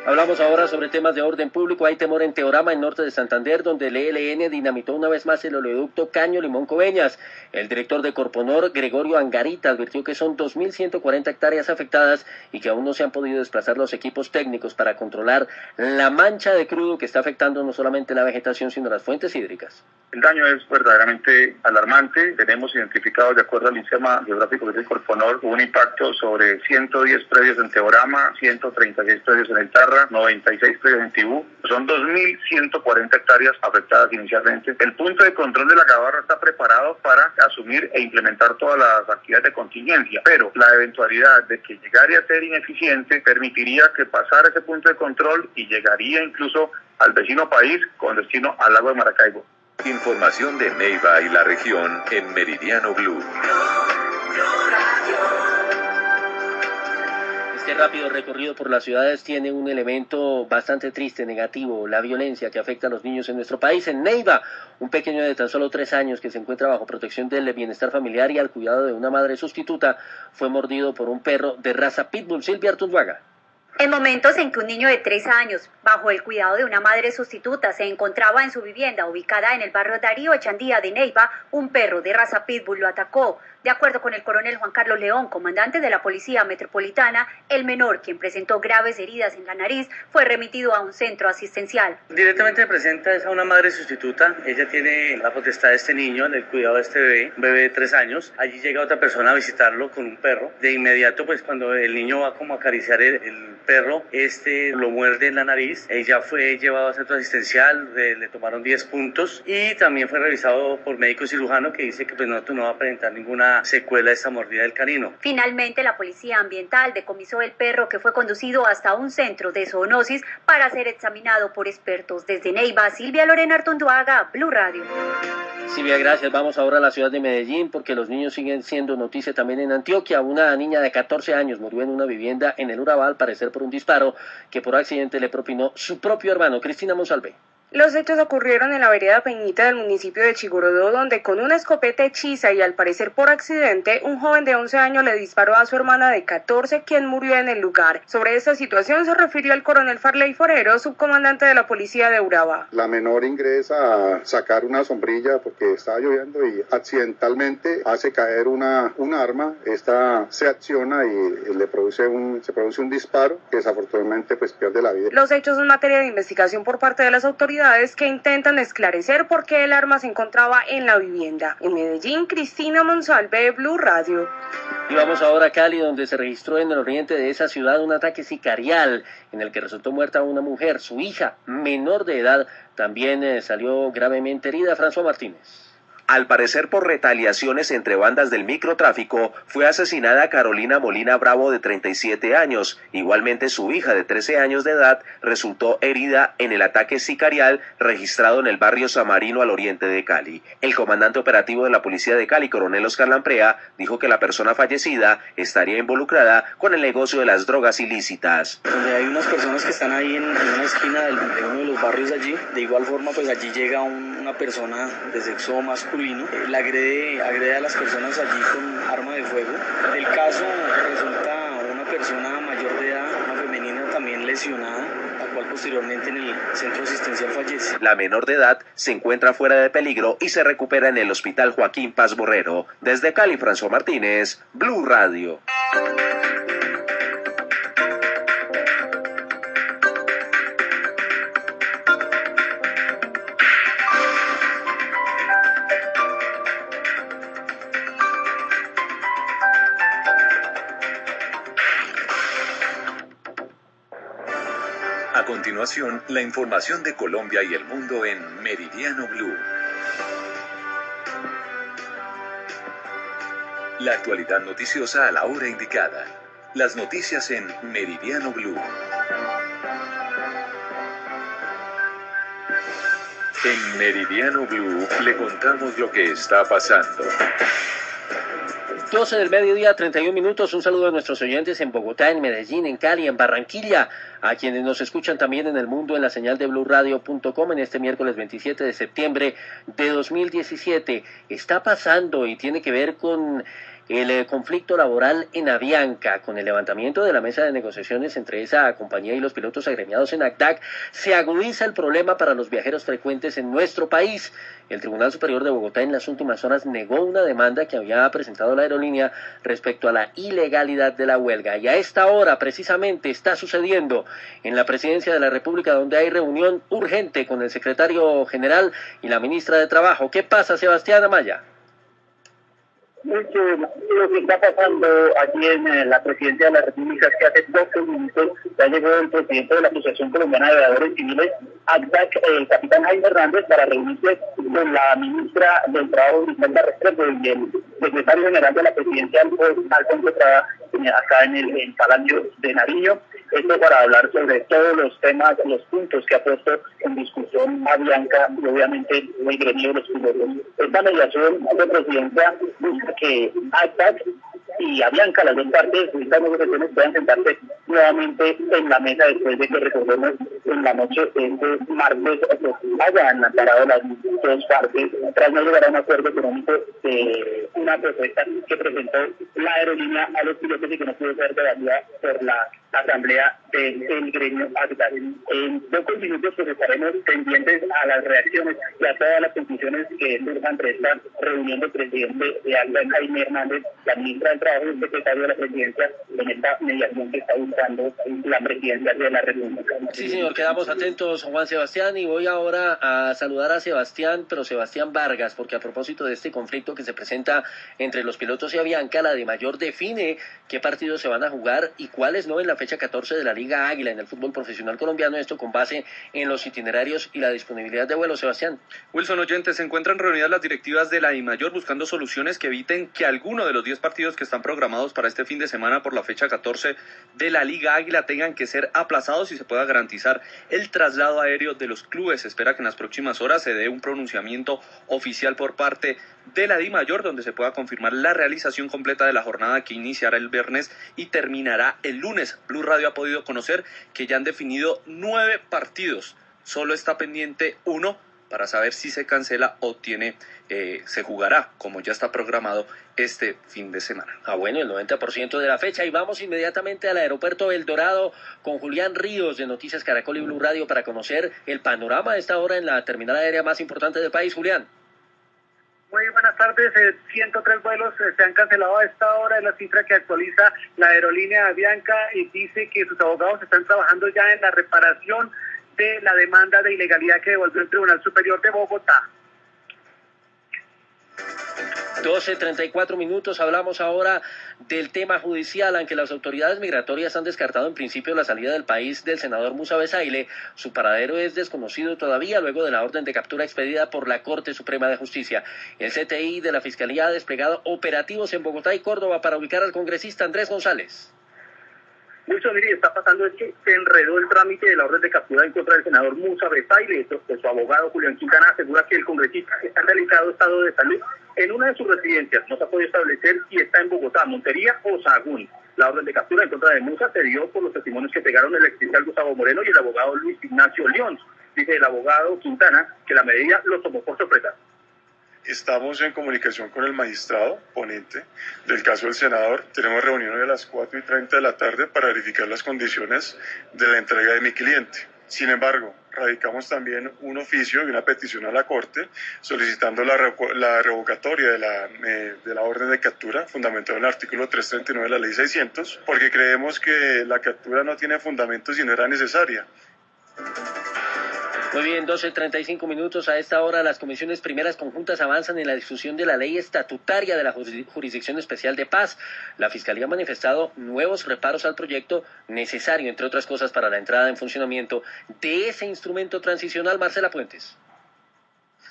Hablamos ahora sobre temas de orden público. Hay temor en Teorama, en norte de Santander, donde el ELN dinamitó una vez más el oleoducto Caño Limón Coveñas. El director de Corponor, Gregorio Angarita, advirtió que son 2.140 hectáreas afectadas y que aún no se han podido desplazar los equipos técnicos para controlar la mancha de crudo que está afectando no solamente la vegetación, sino las fuentes hídricas. El daño es verdaderamente alarmante. Tenemos identificado, de acuerdo al sistema geográfico del Corponor, un impacto sobre 110 predios en Teorama, 136 predios en el Tarra, 96 predios en Tibú. Son 2.140 hectáreas afectadas inicialmente. El punto de control de la Gabarra está preparado para asumir e implementar todas las actividades de contingencia, pero la eventualidad de que llegara a ser ineficiente permitiría que pasara ese punto de control y llegaría incluso al vecino país con destino al lago de Maracaibo. Información de Neiva y la región en Meridiano Blue. Blue Radio. Este rápido recorrido por las ciudades tiene un elemento bastante triste, negativo, la violencia que afecta a los niños en nuestro país. En Neiva, un pequeño de tan solo 3 años que se encuentra bajo protección del bienestar familiar y al cuidado de una madre sustituta fue mordido por un perro de raza pitbull. Silvia Artunduaga. En momentos en que un niño de 3 años, bajo el cuidado de una madre sustituta, se encontraba en su vivienda ubicada en el barrio Darío Echandía de Neiva, un perro de raza pitbull lo atacó. De acuerdo con el coronel Juan Carlos León, comandante de la Policía Metropolitana, el menor, quien presentó graves heridas en la nariz, fue remitido a un centro asistencial. Directamente presenta es a una madre sustituta. Ella tiene la potestad de este niño, en el cuidado de este bebé, un bebé de 3 años. Allí llega otra persona a visitarlo con un perro. De inmediato, pues cuando el niño va como a acariciar el perro, lo muerde en la nariz. Ella fue llevada a centro asistencial, le tomaron 10 puntos y también fue revisado por médico cirujano que dice que pues no va a presentar ninguna secuela de esta mordida del canino. Finalmente, la Policía Ambiental decomisó el perro, que fue conducido hasta un centro de zoonosis para ser examinado por expertos. Desde Neiva, Silvia Lorena Artunduaga, Blue Radio. Silvia, gracias. Vamos ahora a la ciudad de Medellín porque los niños siguen siendo noticia también en Antioquia. Una niña de 14 años murió en una vivienda en el Urabá, al parecer por un disparo que por accidente le propinó su propio hermano. Cristina Monsalve. Los hechos ocurrieron en la vereda Peñita del municipio de Chigorodó, donde con una escopeta hechiza y al parecer por accidente, un joven de 11 años le disparó a su hermana de 14, quien murió en el lugar. Sobre esta situación se refirió el coronel Farley Forero, subcomandante de la policía de Urabá. La menor ingresa a sacar una sombrilla porque estaba lloviendo y accidentalmente hace caer una arma. Esta se acciona y se produce un disparo que desafortunadamente pues pierde la vida. Los hechos son materia de investigación por parte de las autoridades que intentan esclarecer por qué el arma se encontraba en la vivienda. En Medellín, Cristina Monsalve, Blue Radio. Y vamos ahora a Cali, donde se registró en el oriente de esa ciudad un ataque sicarial en el que resultó muerta una mujer. Su hija, menor de edad, también salió gravemente herida. François Martínez. Al parecer por retaliaciones entre bandas del microtráfico, fue asesinada Carolina Molina Bravo de 37 años. Igualmente su hija de 13 años de edad resultó herida en el ataque sicarial registrado en el barrio Samarino al oriente de Cali. El comandante operativo de la policía de Cali, coronel Oscar Lamprea, dijo que la persona fallecida estaría involucrada con el negocio de las drogas ilícitas. Donde hay unas personas que están ahí en una esquina de uno de los barrios allí, de igual forma pues allí llega una persona de sexo masculino, le agrede a las personas allí con arma de fuego. En el caso resulta una persona mayor de edad, una femenina también lesionada, la cual posteriormente en el centro asistencial fallece. La menor de edad se encuentra fuera de peligro y se recupera en el hospital Joaquín Paz Borrero. Desde Cali, François Martínez, Blue Radio. A continuación, la información de Colombia y el mundo en Meridiano Blue. La actualidad noticiosa a la hora indicada. Las noticias en Meridiano Blue. En Meridiano Blue le contamos lo que está pasando. 12 del mediodía, 31 minutos. Un saludo a nuestros oyentes en Bogotá, en Medellín, en Cali, en Barranquilla, a quienes nos escuchan también en el mundo en la señal de BlueRadio.com en este miércoles 27 de septiembre de 2017. Está pasando y tiene que ver con el conflicto laboral en Avianca. Con el levantamiento de la mesa de negociaciones entre esa compañía y los pilotos agremiados en ACDAC, se agudiza el problema para los viajeros frecuentes en nuestro país. El Tribunal Superior de Bogotá en las últimas horas negó una demanda que había presentado la aerolínea respecto a la ilegalidad de la huelga. Y a esta hora precisamente está sucediendo en la Presidencia de la República, donde hay reunión urgente con el secretario general y la ministra de Trabajo. ¿Qué pasa, Sebastián Amaya? Lo que está pasando aquí en la Presidencia de la República es que hace 12 minutos ya llegó el presidente de la Asociación Colombiana de Aviadores Civiles, ACDAC, el capitán Jaime Hernández, para reunirse con la ministra del Trabajo, Griselda Restrepo, y el secretario general de la Presidencia, Alfonso Estrada, acá en el Palacio de Nariño. Esto para hablar sobre todos los temas, los puntos que ha puesto en discusión Avianca y obviamente el gremio de los pilotos. Esta mediación de presidencia busca que ACDAC y Avianca, las dos partes de estas negociaciones, puedan sentarse nuevamente en la mesa después de que, recordemos, en la noche de este martes hayan parado las dos partes tras no llegar a un acuerdo económico de una propuesta que presentó la aerolínea a los pilotos y que no pudo ser debatida por la asamblea del gremio actual. En pocos minutos pues estaremos pendientes a las reacciones y a todas las conclusiones que surjan de esta reunión del presidente de ALDA, Jaime Hernández, la ministra del Trabajo y el secretario de la Presidencia, en esta mediación que está buscando la presidencia de la República. Sí, señor, quedamos atentos, Juan Sebastián, y voy ahora a saludar a Sebastián, pero Sebastián Vargas, porque a propósito de este conflicto que se presenta entre los pilotos y Avianca, la DIMAYOR define qué partidos se van a jugar y cuáles no en la fecha 14 de la Liga Águila en el fútbol profesional colombiano, esto con base en los itinerarios y la disponibilidad de vuelos. Sebastián. Wilson, oyentes, se encuentran reunidas las directivas de la DIMAYOR buscando soluciones que eviten que alguno de los 10 partidos que están programados para este fin de semana por la fecha 14 de la Liga Águila tengan que ser aplazados y se pueda garantizar el traslado aéreo de los clubes. Se espera que en las próximas horas se dé un pronunciamiento oficial por parte de la DIMAYOR, donde se pueda confirmar la realización completa de la jornada que iniciará el viernes y terminará el lunes. Blue Radio ha podido conocer que ya han definido 9 partidos, solo está pendiente uno para saber si se cancela o se jugará, como ya está programado este fin de semana. Bueno, el 90% de la fecha, y vamos inmediatamente al aeropuerto El Dorado con Julián Ríos de Noticias Caracol y Blue Radio para conocer el panorama de esta hora en la terminal aérea más importante del país. Julián. Muy buenas tardes, 103 vuelos se han cancelado a esta hora, es la cifra que actualiza la aerolínea Avianca y dice que sus abogados están trabajando ya en la reparación de la demanda de ilegalidad que devolvió el Tribunal Superior de Bogotá. 12:34 minutos, hablamos ahora del tema judicial, aunque las autoridades migratorias han descartado en principio la salida del país del senador Musa Bezaile. Su paradero es desconocido todavía luego de la orden de captura expedida por la Corte Suprema de Justicia. El CTI de la Fiscalía ha desplegado operativos en Bogotá y Córdoba para ubicar al congresista Andrés González. Mucho, mire, está pasando es que se enredó el trámite de la orden de captura en contra del senador Musa Bezaile. Su abogado Julián Quintana asegura que el congresista está en delicado estado de salud en una de sus residencias. No se ha podido establecer si está en Bogotá, Montería o Sahagún. La orden de captura en contra de Musa se dio por los testimonios que pegaron el exfiscal Gustavo Moreno y el abogado Luis Ignacio León. Dice el abogado Quintana que la medida lo tomó por sorpresa. Estamos en comunicación con el magistrado ponente del caso del senador. Tenemos reunión hoy a las 4:30 de la tarde para verificar las condiciones de la entrega de mi cliente. Sin embargo, radicamos también un oficio y una petición a la Corte solicitando la revocatoria de la orden de captura, fundamentado en el artículo 339 de la Ley 600, porque creemos que la captura no tiene fundamentos y no era necesaria. Muy bien, 12:35 minutos. A esta hora las comisiones primeras conjuntas avanzan en la discusión de la ley estatutaria de la Jurisdicción Especial de Paz. La Fiscalía ha manifestado nuevos reparos al proyecto necesario, entre otras cosas, para la entrada en funcionamiento de ese instrumento transicional. Marcela Puentes.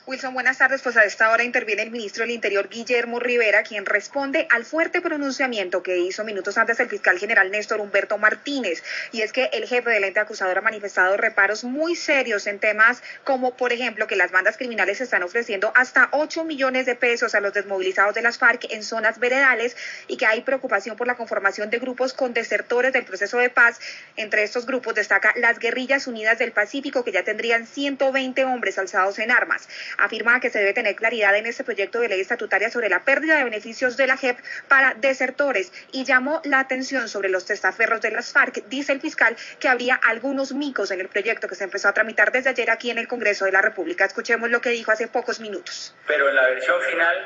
Wilson, buenas tardes. Pues a esta hora interviene el ministro del Interior, Guillermo Rivera, quien responde al fuerte pronunciamiento que hizo minutos antes el fiscal general Néstor Humberto Martínez. Y es que el jefe del ente acusador ha manifestado reparos muy serios en temas como, por ejemplo, que las bandas criminales están ofreciendo hasta 8 millones de pesos a los desmovilizados de las FARC en zonas veredales y que hay preocupación por la conformación de grupos con desertores del proceso de paz. Entre estos grupos destaca las Guerrillas Unidas del Pacífico, que ya tendrían 120 hombres alzados en armas. Afirma que se debe tener claridad en este proyecto de ley estatutaria sobre la pérdida de beneficios de la JEP para desertores y llamó la atención sobre los testaferros de las FARC. Dice el fiscal que habría algunos micos en el proyecto que se empezó a tramitar desde ayer aquí en el Congreso de la República. Escuchemos lo que dijo hace pocos minutos. Pero en la versión final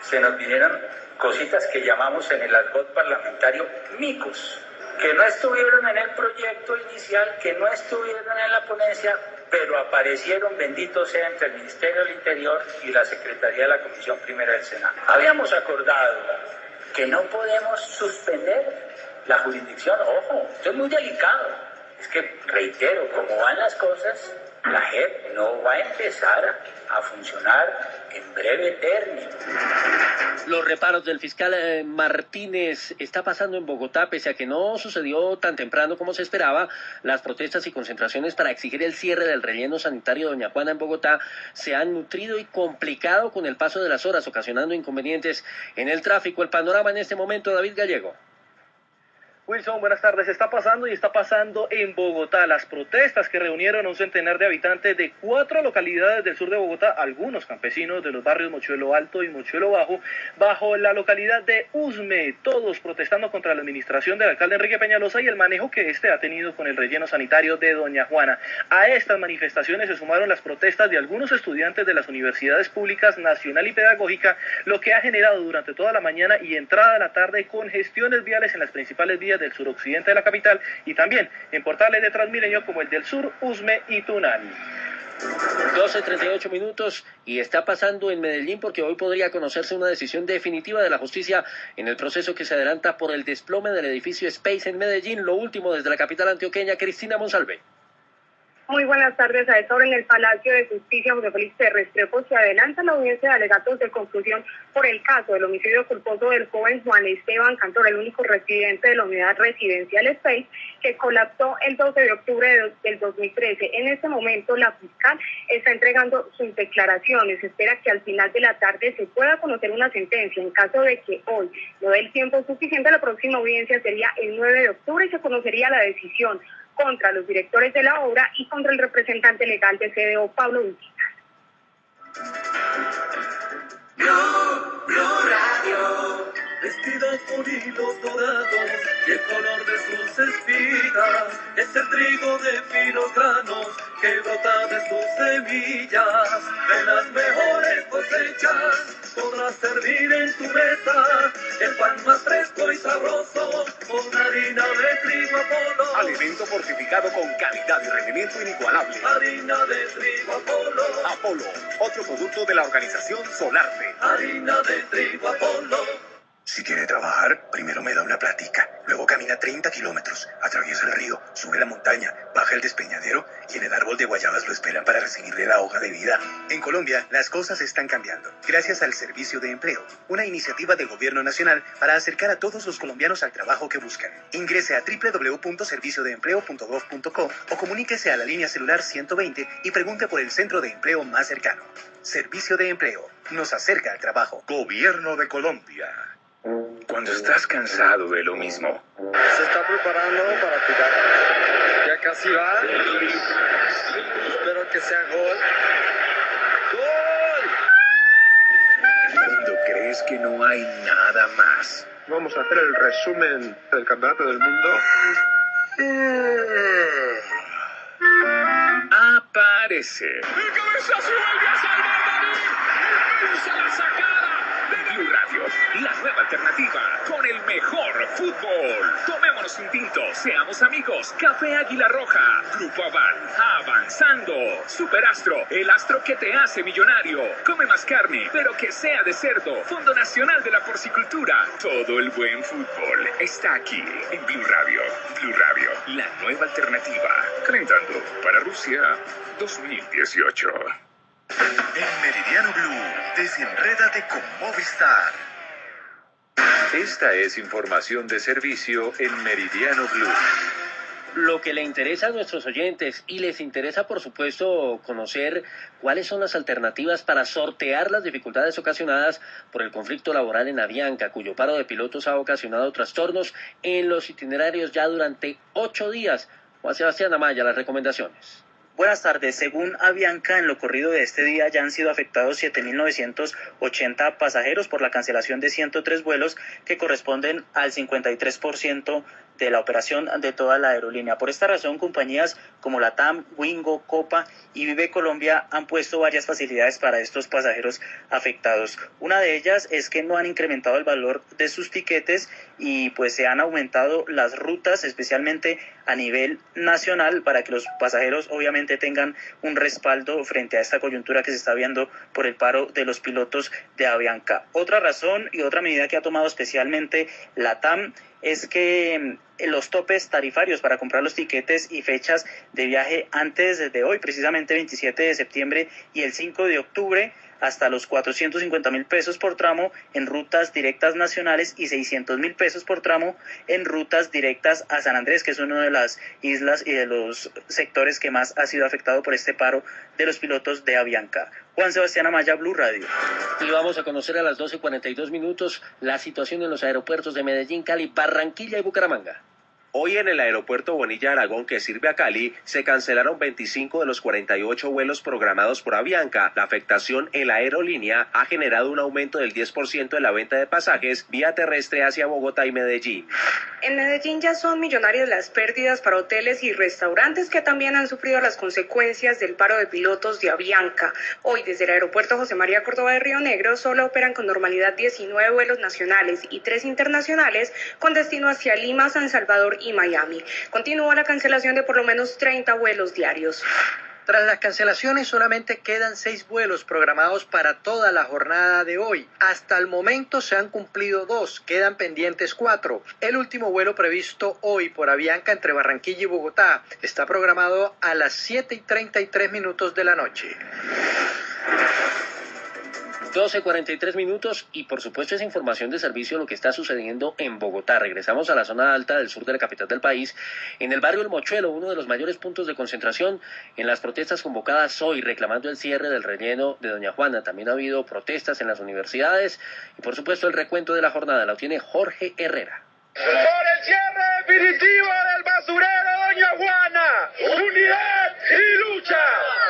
se nos vinieron cositas que llamamos en el argot parlamentario micos, que no estuvieron en el proyecto inicial, que no estuvieron en la ponencia, pero aparecieron, bendito sea, entre el Ministerio del Interior y la Secretaría de la Comisión Primera del Senado. Habíamos acordado que no podemos suspender la jurisdicción. Ojo, esto es muy delicado. Es que, reitero, como van las cosas, La JEP no va a empezar a funcionar en breve término. Los reparos del fiscal Martínez está pasando en Bogotá, pese a que no sucedió tan temprano como se esperaba. Las protestas y concentraciones para exigir el cierre del relleno sanitario de Doña Juana en Bogotá se han nutrido y complicado con el paso de las horas, ocasionando inconvenientes en el tráfico. El panorama en este momento, David Gallego. Wilson, buenas tardes. Está pasando en Bogotá. Las protestas que reunieron a un centenar de habitantes de 4 localidades del sur de Bogotá, algunos campesinos de los barrios Mochuelo Alto y Mochuelo Bajo, bajo la localidad de Usme, todos protestando contra la administración del alcalde Enrique Peñalosa y el manejo que éste ha tenido con el relleno sanitario de Doña Juana. A estas manifestaciones se sumaron las protestas de algunos estudiantes de las universidades públicas nacional y pedagógica, lo que ha generado durante toda la mañana y entrada de la tarde congestiones viales en las principales vías del suroccidente de la capital y también en portales de Transmilenio como el del sur, Usme y Tunal. 12:38 minutos y está pasando en Medellín porque hoy podría conocerse una decisión definitiva de la justicia en el proceso que se adelanta por el desplome del edificio Space en Medellín. Lo último desde la capital antioqueña, Cristina Monsalve. Muy buenas tardes. A esta hora en el Palacio de Justicia José Félix Restrepo se adelanta la audiencia de alegatos de conclusión por el caso del homicidio culposo del joven Juan Esteban Cantor, el único residente de la unidad residencial Space, que colapsó el 12 de octubre del 2013. En este momento la fiscal está entregando sus declaraciones. Se espera que al final de la tarde se pueda conocer una sentencia. En caso de que hoy no dé el tiempo suficiente, la próxima audiencia sería el 9 de octubre y se conocería la decisión contra los directores de la obra y contra el representante legal de CDO, Pablo Vicitas. Blue Radio, vestidos con hilos dorados y el color de sus espigas es el trigo de finos granos que brota de sus semillas. De las mejores cosechas podrás servir en tu mesa el pan más fresco y sabroso con harina de trigo Apolo. Alimento fortificado con calidad y rendimiento inigualable. Harina de trigo Apolo. Apolo, otro producto de la organización Solarte. Harina de trigo Apolo. Si quiere trabajar, primero me da una plática, luego camina 30 kilómetros, atraviesa el río, sube la montaña, baja el despeñadero y en el árbol de guayabas lo esperan para recibirle la hoja de vida. En Colombia, las cosas están cambiando, gracias al Servicio de Empleo, una iniciativa del Gobierno Nacional para acercar a todos los colombianos al trabajo que buscan. Ingrese a www.serviciodeempleo.gov.co o comuníquese a la línea celular 120 y pregunte por el centro de empleo más cercano. Servicio de Empleo, nos acerca al trabajo. Gobierno de Colombia. Cuando estás cansado de lo mismo. Se está preparando para tirar. Ya casi va. Espero que sea gol. ¡Gol! Cuando crees que no hay nada más. Vamos a hacer el resumen del campeonato del mundo. Aparece. ¡El cabezazo vuelve a salvar David! ¡Impulsa la sacada! Blue Radio, la nueva alternativa, con el mejor fútbol. Tomémonos un tinto, seamos amigos. Café Águila Roja, Grupo Aval, avanzando. Superastro, el astro que te hace millonario. Come más carne, pero que sea de cerdo. Fondo Nacional de la Porcicultura. Todo el buen fútbol está aquí en Blue Radio. Blue Radio, la nueva alternativa. Calentando para Rusia 2018. En Meridiano Blue, desenrédate con Movistar. Esta es información de servicio en Meridiano Blue. Lo que le interesa a nuestros oyentes y les interesa, por supuesto, conocer cuáles son las alternativas para sortear las dificultades ocasionadas por el conflicto laboral en Avianca, cuyo paro de pilotos ha ocasionado trastornos en los itinerarios ya durante 8 días. Juan Sebastián Amaya, las recomendaciones. Buenas tardes. Según Avianca, en lo corrido de este día ya han sido afectados 7.980 pasajeros por la cancelación de 103 vuelos que corresponden al 53% de la operación de toda la aerolínea. Por esta razón, compañías como LATAM, Wingo, Copa y Vive Colombia han puesto varias facilidades para estos pasajeros afectados. Una de ellas es que no han incrementado el valor de sus tiquetes y pues se han aumentado las rutas, especialmente a nivel nacional, para que los pasajeros obviamente tengan un respaldo frente a esta coyuntura que se está viendo por el paro de los pilotos de Avianca. Otra razón y otra medida que ha tomado especialmente LATAM es que los topes tarifarios para comprar los tiquetes y fechas de viaje antes de hoy, precisamente 27 de septiembre y el 5 de octubre, hasta los 450.000 pesos por tramo en rutas directas nacionales y 600.000 pesos por tramo en rutas directas a San Andrés, que es una de las islas y de los sectores que más ha sido afectado por este paro de los pilotos de Avianca. Juan Sebastián Amaya, Blue Radio. Y vamos a conocer a las 12:42 la situación en los aeropuertos de Medellín, Cali, Barranquilla y Bucaramanga. Hoy en el aeropuerto Bonilla Aragón, que sirve a Cali, se cancelaron 25 de los 48 vuelos programados por Avianca. La afectación en la aerolínea ha generado un aumento del 10% de la venta de pasajes vía terrestre hacia Bogotá y Medellín. En Medellín ya son millonarias las pérdidas para hoteles y restaurantes que también han sufrido las consecuencias del paro de pilotos de Avianca. Hoy desde el aeropuerto José María Córdoba de Río Negro solo operan con normalidad 19 vuelos nacionales y 3 internacionales con destino hacia Lima, San Salvador y Miami. Continúa la cancelación de por lo menos 30 vuelos diarios. Tras las cancelaciones solamente quedan 6 vuelos programados para toda la jornada de hoy. Hasta el momento se han cumplido 2, quedan pendientes 4. El último vuelo previsto hoy por Avianca entre Barranquilla y Bogotá está programado a las 7:33 de la noche. 12:43 y por supuesto esa información de servicio lo que está sucediendo en Bogotá. Regresamos a la zona alta del sur de la capital del país, en el barrio El Mochuelo, uno de los mayores puntos de concentración en las protestas convocadas hoy reclamando el cierre del relleno de Doña Juana. También ha habido protestas en las universidades y por supuesto el recuento de la jornada lo tiene Jorge Herrera. Por el cierre definitivo del basurero Doña Juana, unidad y lucha,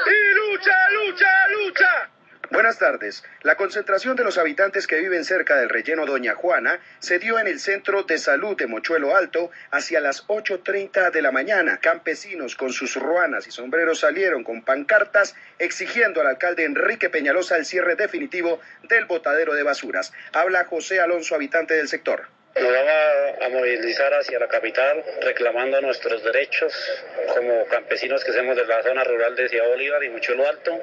y lucha, lucha, lucha. Buenas tardes. La concentración de los habitantes que viven cerca del relleno Doña Juana se dio en el Centro de Salud de Mochuelo Alto hacia las 8:30 de la mañana. Campesinos con sus ruanas y sombreros salieron con pancartas exigiendo al alcalde Enrique Peñalosa el cierre definitivo del botadero de basuras. Habla José Alonso, habitante del sector. Nos vamos a movilizar hacia la capital reclamando nuestros derechos como campesinos que somos de la zona rural de Ciudad Bolívar y Mochuelo Alto,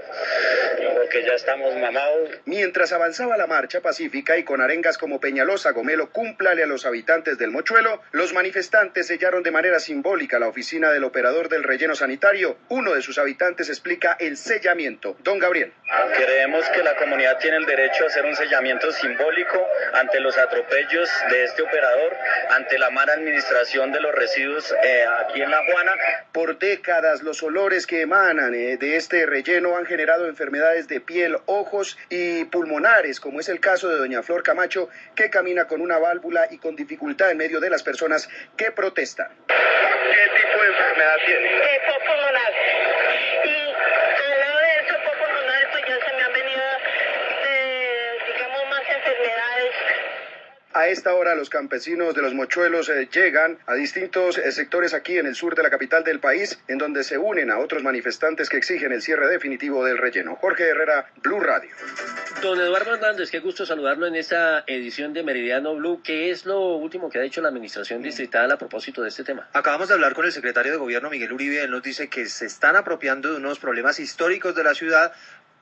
porque ya estamos mamados. Mientras avanzaba la marcha pacífica y con arengas como Peñalosa, Gomelo, cúmplale a los habitantes del Mochuelo, los manifestantes sellaron de manera simbólica la oficina del operador del relleno sanitario. Uno de sus habitantes explica el sellamiento. Don Gabriel. Creemos que la comunidad tiene el derecho a hacer un sellamiento simbólico ante los atropellos de este operador, ante la mala administración de los residuos aquí en La Juana. Por décadas los olores que emanan de este relleno han generado enfermedades de piel, ojos y pulmonares, como es el caso de doña Flor Camacho, que camina con una válvula y con dificultad en medio de las personas que protestan. ¿Qué tipo de enfermedad tiene? Pulmonar. Y al lado de eso, pulmonar, pues ya se me han venido, digamos, más enfermedades. A esta hora los campesinos de los Mochuelos llegan a distintos sectores aquí en el sur de la capital del país, en donde se unen a otros manifestantes que exigen el cierre definitivo del relleno. Jorge Herrera, Blue Radio. Don Eduardo Hernández, qué gusto saludarlo en esta edición de Meridiano Blue. ¿Qué es lo último que ha dicho la administración distrital a propósito de este tema? Acabamos de hablar con el secretario de Gobierno, Miguel Uribe. Él nos dice que se están apropiando de unos problemas históricos de la ciudad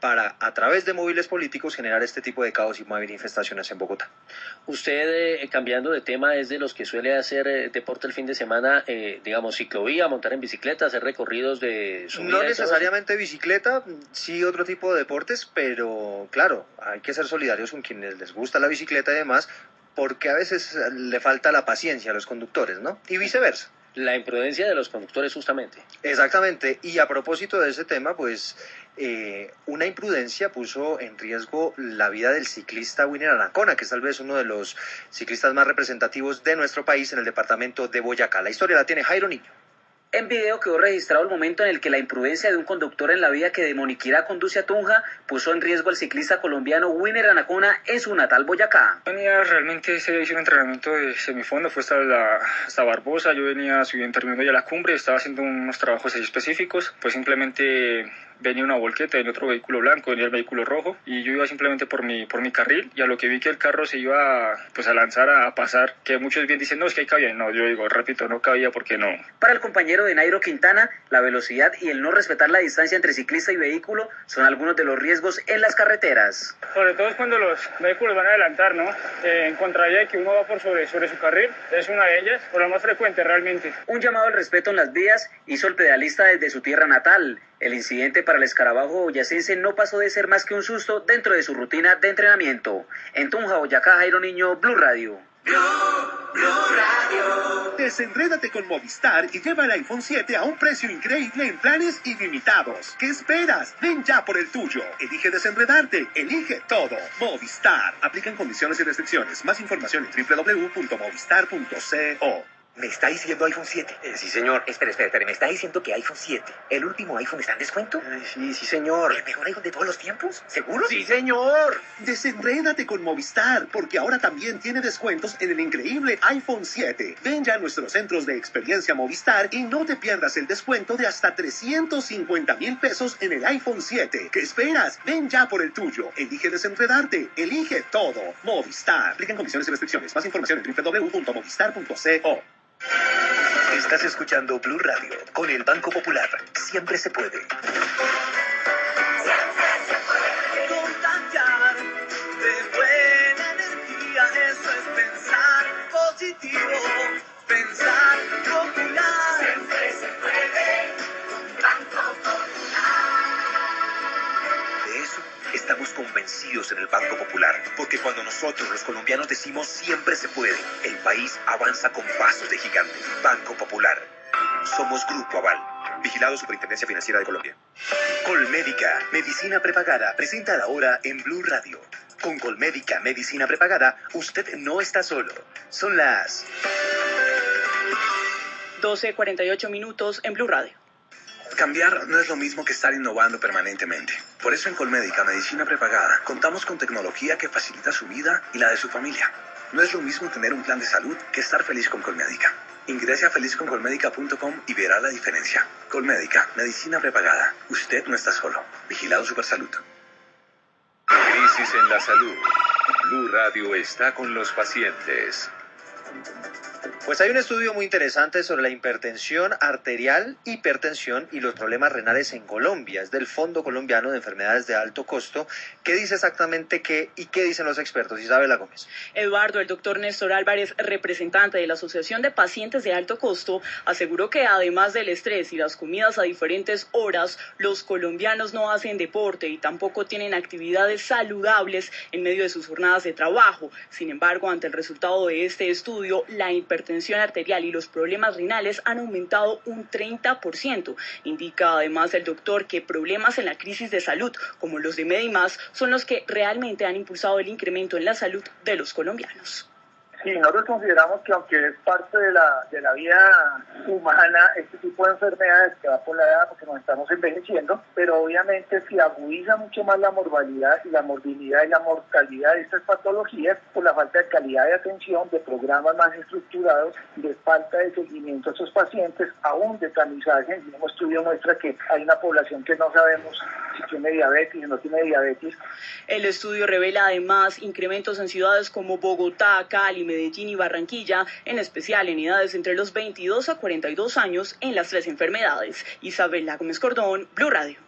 para, a través de móviles políticos, generar este tipo de caos y manifestaciones en Bogotá. Usted, cambiando de tema, es de los que suele hacer deporte el fin de semana, digamos, ciclovía, montar en bicicleta, hacer recorridos de subida. No necesariamente bicicleta, sí otro tipo de deportes, pero claro, hay que ser solidarios con quienes les gusta la bicicleta y demás, porque a veces le falta la paciencia a los conductores, ¿no? Y viceversa. La imprudencia de los conductores, justamente. Exactamente, y a propósito de ese tema, pues una imprudencia puso en riesgo la vida del ciclista Winner Anacona, que es tal vez uno de los ciclistas más representativos de nuestro país en el departamento de Boyacá. La historia la tiene Jairo Niño. En video quedó registrado el momento en el que la imprudencia de un conductor en la vía que de Moniquirá conduce a Tunja puso en riesgo al ciclista colombiano Winner Anacona en su natal Boyacá. Venía realmente ese hizo un entrenamiento de semifondo, fue hasta Barbosa, yo venía subiendo terminando ya la cumbre, estaba haciendo unos trabajos ahí específicos, pues simplemente venía una volqueta, venía otro vehículo blanco, venía el vehículo rojo y yo iba simplemente por mi carril, y a lo que vi que el carro se iba pues a lanzar a pasar, que muchos bien dicen, no, es que ahí cabía. No, yo digo, repito, no cabía porque no. Para el compañero de Nairo Quintana, la velocidad y el no respetar la distancia entre ciclista y vehículo son algunos de los riesgos en las carreteras. Sobre todo es cuando los vehículos van a adelantar, ¿no? En contravía de que uno va por sobre su carril, es una de ellas, o la más frecuente realmente. Un llamado al respeto en las vías hizo el pedalista desde su tierra natal. El incidente para el escarabajo boyacense no pasó de ser más que un susto dentro de su rutina de entrenamiento. En Tunja, Boyacá, Jairo Niño, Blue Radio. Blue Radio. Desenrédate con Movistar y lleva el iPhone 7 a un precio increíble en planes ilimitados. ¿Qué esperas? Ven ya por el tuyo. Elige desenredarte. Elige todo. Movistar. Aplican condiciones y restricciones. Más información en www.movistar.co. ¿Me está diciendo iPhone 7? Sí, señor. Espere. ¿Me está diciendo que iPhone 7, el último iPhone, está en descuento? Sí, señor. ¿El mejor iPhone de todos los tiempos? ¿Seguro? Sí, señor. Desenrédate con Movistar, porque ahora también tiene descuentos en el increíble iPhone 7. Ven ya a nuestros centros de experiencia Movistar y no te pierdas el descuento de hasta 350,000 pesos en el iPhone 7. ¿Qué esperas? Ven ya por el tuyo. Elige desenredarte. Elige todo. Movistar. Aplican condiciones y restricciones. Más información en www.movistar.co. Estás escuchando Blue Radio con el Banco Popular. Siempre se puede. Contagiar de buena energía, eso es pensar positivo, pensar popular. Siempre se puede con Banco Popular. De eso estamos convencidos en el Banco Popular, porque cuando nosotros los colombianos decimos siempre se puede, el país avanza con pasos de gigante. Banco Popular. Somos Grupo Aval. Vigilado Superintendencia Financiera de Colombia. Colmédica, medicina prepagada, presenta a la hora en Blue Radio. Con Colmédica, medicina prepagada, usted no está solo. Son las 12:48 en Blue Radio. Cambiar no es lo mismo que estar innovando permanentemente. Por eso en Colmédica, medicina prepagada, contamos con tecnología que facilita su vida y la de su familia. No es lo mismo tener un plan de salud que estar feliz con Colmédica. Ingrese a felizconcolmédica.com y verá la diferencia. Colmédica, medicina prepagada. Usted no está solo. Vigilado Supersalud. Crisis en la salud. Blue Radio está con los pacientes. Pues hay un estudio muy interesante sobre la hipertensión arterial, hipertensión y los problemas renales en Colombia. Es del Fondo Colombiano de Enfermedades de Alto Costo. ¿Qué dice exactamente qué y qué dicen los expertos? Isabela Gómez. Eduardo, el doctor Néstor Álvarez, representante de la Asociación de Pacientes de Alto Costo, aseguró que además del estrés y las comidas a diferentes horas, los colombianos no hacen deporte y tampoco tienen actividades saludables en medio de sus jornadas de trabajo. Sin embargo, ante el resultado de este estudio, la hipertensión arterial y los problemas renales han aumentado un 30%. Indica además el doctor que problemas en la crisis de salud, como los de Medimás, son los que realmente han impulsado el incremento en la salud de los colombianos. Sí, nosotros consideramos que aunque es parte de la vida humana, este tipo de enfermedades que va por la edad, porque nos estamos envejeciendo, pero obviamente se agudiza mucho más la mortalidad y la morbilidad y la mortalidad de estas patologías por la falta de calidad de atención, de programas más estructurados, de falta de seguimiento a estos pacientes, aún de tamizaje. El mismo estudio muestra que hay una población que no sabemos si tiene diabetes o no tiene diabetes. El estudio revela además incrementos en ciudades como Bogotá, Cali, Medellín y Barranquilla, en especial en edades entre los 22 a 42 años en las 3 enfermedades. Isabela Gómez Cordón, Blue Radio.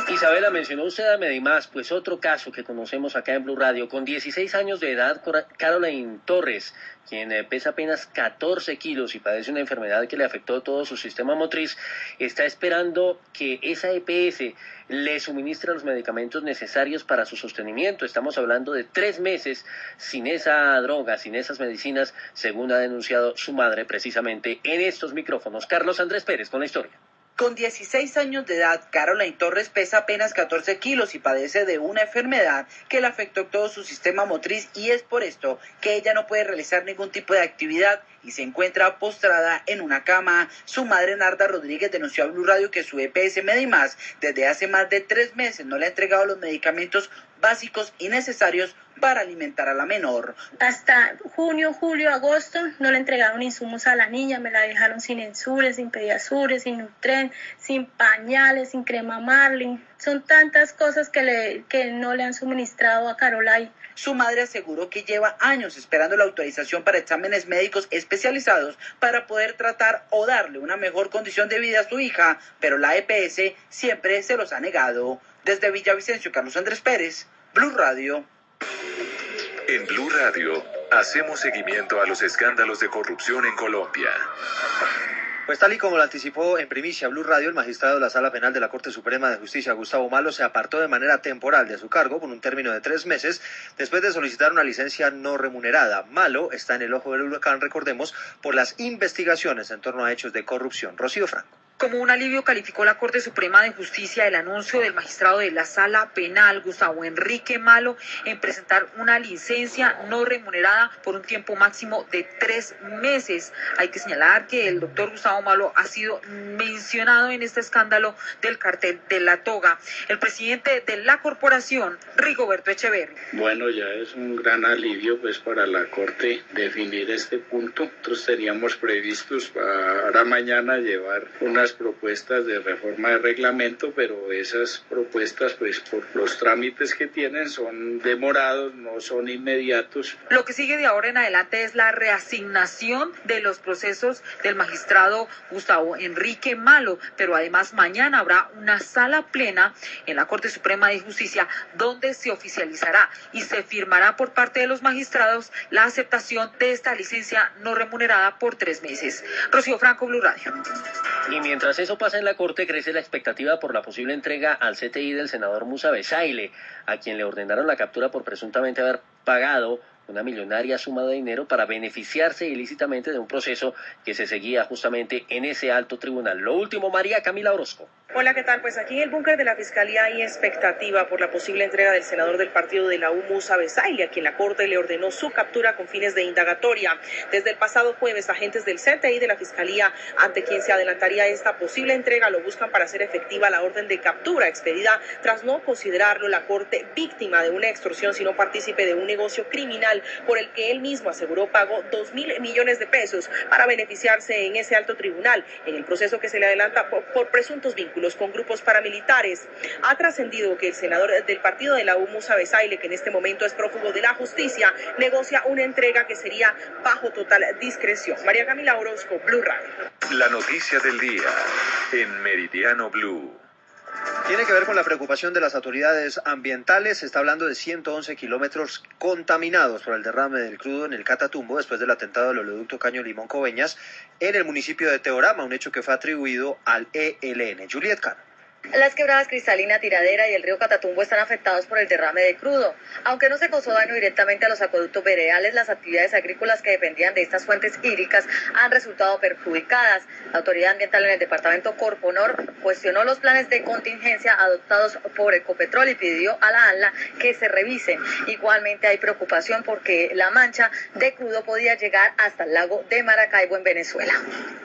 Isabela, mencionó usted a Medimás, pues otro caso que conocemos acá en Blue Radio. Con 16 años de edad, Caroline Torres, quien pesa apenas 14 kilos y padece una enfermedad que le afectó todo su sistema motriz, está esperando que esa EPS le suministre los medicamentos necesarios para su sostenimiento. Estamos hablando de 3 meses sin esa droga, sin esas medicinas, según ha denunciado su madre precisamente en estos micrófonos. Carlos Andrés Pérez con la historia. Con 16 años de edad, Caroline Torres pesa apenas 14 kilos y padece de una enfermedad que le afectó todo su sistema motriz, y es por esto que ella no puede realizar ningún tipo de actividad y se encuentra postrada en una cama. Su madre, Narda Rodríguez, denunció a Blue Radio que su EPS Medimás desde hace más de 3 meses no le ha entregado los medicamentos básicos y necesarios para alimentar a la menor. Hasta junio, julio, agosto no le entregaron insumos a la niña, me la dejaron sin Ensure, sin Pediasure, sin Nutren, sin pañales, sin crema Marlin. Son tantas cosas que no le han suministrado a Carolai. Su madre aseguró que lleva años esperando la autorización para exámenes médicos especializados para poder tratar o darle una mejor condición de vida a su hija, pero la EPS siempre se los ha negado. Desde Villavicencio, Carlos Andrés Pérez, Blue Radio. En Blue Radio hacemos seguimiento a los escándalos de corrupción en Colombia. Pues tal y como lo anticipó en primicia Blue Radio, el magistrado de la Sala Penal de la Corte Suprema de Justicia, Gustavo Malo, se apartó de manera temporal de su cargo por un término de 3 meses después de solicitar una licencia no remunerada. Malo está en el ojo del huracán, recordemos, por las investigaciones en torno a hechos de corrupción. Rocío Franco. Como un alivio calificó la Corte Suprema de Justicia el anuncio del magistrado de la Sala Penal, Gustavo Enrique Malo, en presentar una licencia no remunerada por un tiempo máximo de 3 meses. Hay que señalar que el doctor Gustavo Malo ha sido mencionado en este escándalo del cartel de La Toga. El presidente de la corporación, Rigoberto Echeverri. Bueno, ya es un gran alivio pues para la Corte definir este punto. Nosotros teníamos previstos para mañana llevar unas propuestas de reforma de reglamento, pero esas propuestas, pues por los trámites que tienen, son demorados, no son inmediatos. Lo que sigue de ahora en adelante es la reasignación de los procesos del magistrado Gustavo Enrique Malo, pero además mañana habrá una sala plena en la Corte Suprema de Justicia donde se oficializará y se firmará por parte de los magistrados la aceptación de esta licencia no remunerada por 3 meses. Rocío Franco, Blue Radio. Y mientras eso pasa en la Corte, crece la expectativa por la posible entrega al CTI del senador Musa Besaile, a quien le ordenaron la captura por presuntamente haber pagado una millonaria suma de dinero para beneficiarse ilícitamente de un proceso que se seguía justamente en ese alto tribunal. Lo último, María Camila Orozco. Hola, ¿qué tal? Pues aquí en el búnker de la Fiscalía hay expectativa por la posible entrega del senador del partido de la U, Musa Besaile, a quien la Corte le ordenó su captura con fines de indagatoria. Desde el pasado jueves, agentes del CTI de la Fiscalía, ante quien se adelantaría esta posible entrega, lo buscan para hacer efectiva la orden de captura expedida tras no considerarlo la Corte víctima de una extorsión, sino partícipe de un negocio criminal por el que él mismo aseguró pagó 2.000 millones de pesos para beneficiarse en ese alto tribunal, en el proceso que se le adelanta por presuntos vínculos con grupos paramilitares. Ha trascendido que el senador del partido de la U, Musa Besaile, que en este momento es prófugo de la justicia, negocia una entrega que sería bajo total discreción. María Camila Orozco, Blue Radio. La noticia del día en Meridiano Blue. Tiene que ver con la preocupación de las autoridades ambientales. Se está hablando de 111 kilómetros contaminados por el derrame del crudo en el Catatumbo después del atentado del oleoducto Caño Limón Coveñas en el municipio de Teorama, un hecho que fue atribuido al ELN. Juliet Cano. Las quebradas Cristalina, Tiradera y el río Catatumbo están afectados por el derrame de crudo. Aunque no se causó daño directamente a los acueductos veredales, las actividades agrícolas que dependían de estas fuentes hídricas han resultado perjudicadas. La autoridad ambiental en el departamento Corponor cuestionó los planes de contingencia adoptados por Ecopetrol y pidió a la ANLA que se revisen. Igualmente hay preocupación porque la mancha de crudo podía llegar hasta el lago de Maracaibo en Venezuela.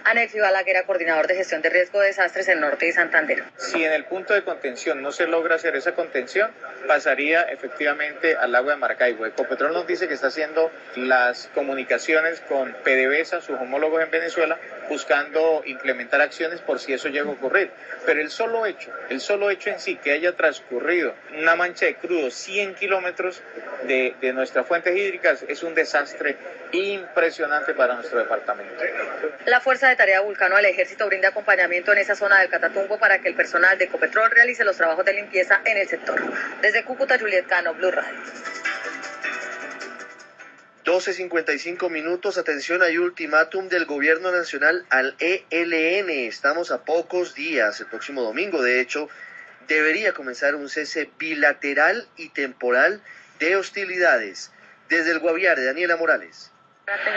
Anelfio Balaguer, coordinador de gestión de riesgo de desastres en el norte de Santander. Si en el punto de contención no se logra hacer esa contención, pasaría efectivamente al lago de Maracaibo. Ecopetrol nos dice que está haciendo las comunicaciones con PDVSA, sus homólogos en Venezuela, buscando implementar acciones por si eso llega a ocurrir. Pero el solo hecho en sí que haya transcurrido una mancha de crudo 100 kilómetros de nuestras fuentes hídricas es un desastre impresionante para nuestro departamento. La Fuerza de Tarea Vulcano del Ejército brinda acompañamiento en esa zona del Catatumbo para que el personal de Ecopetrol realice los trabajos de limpieza en el sector. Desde Cúcuta, Juliet Cano, Blue Radio. 12:55 minutos. Atención, hay ultimátum del gobierno nacional al ELN. Estamos a pocos días. El próximo domingo, de hecho, debería comenzar un cese bilateral y temporal de hostilidades. Desde el Guaviare, Daniela Morales.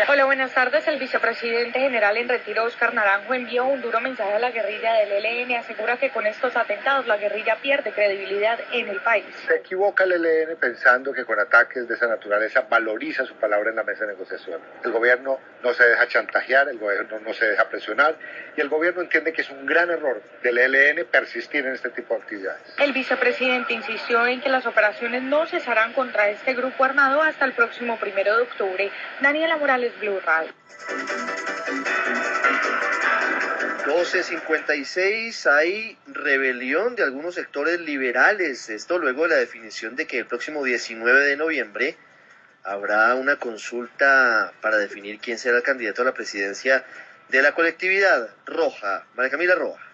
Hola, buenas tardes. El vicepresidente general en retiro, Óscar Naranjo, envió un duro mensaje a la guerrilla del ELN. Asegura que con estos atentados la guerrilla pierde credibilidad en el país. Se equivoca el ELN pensando que con ataques de esa naturaleza valoriza su palabra en la mesa de negociación. El gobierno no se deja chantajear, el gobierno no se deja presionar y el gobierno entiende que es un gran error del ELN persistir en este tipo de actividades. El vicepresidente insistió en que las operaciones no cesarán contra este grupo armado hasta el próximo 1 de octubre. Daniela Morales, Blue Radio. 12:56, hay rebelión de algunos sectores liberales. Esto luego de la definición de que el próximo 19 de noviembre habrá una consulta para definir quién será el candidato a la presidencia de la colectividad roja. María Camila Roja.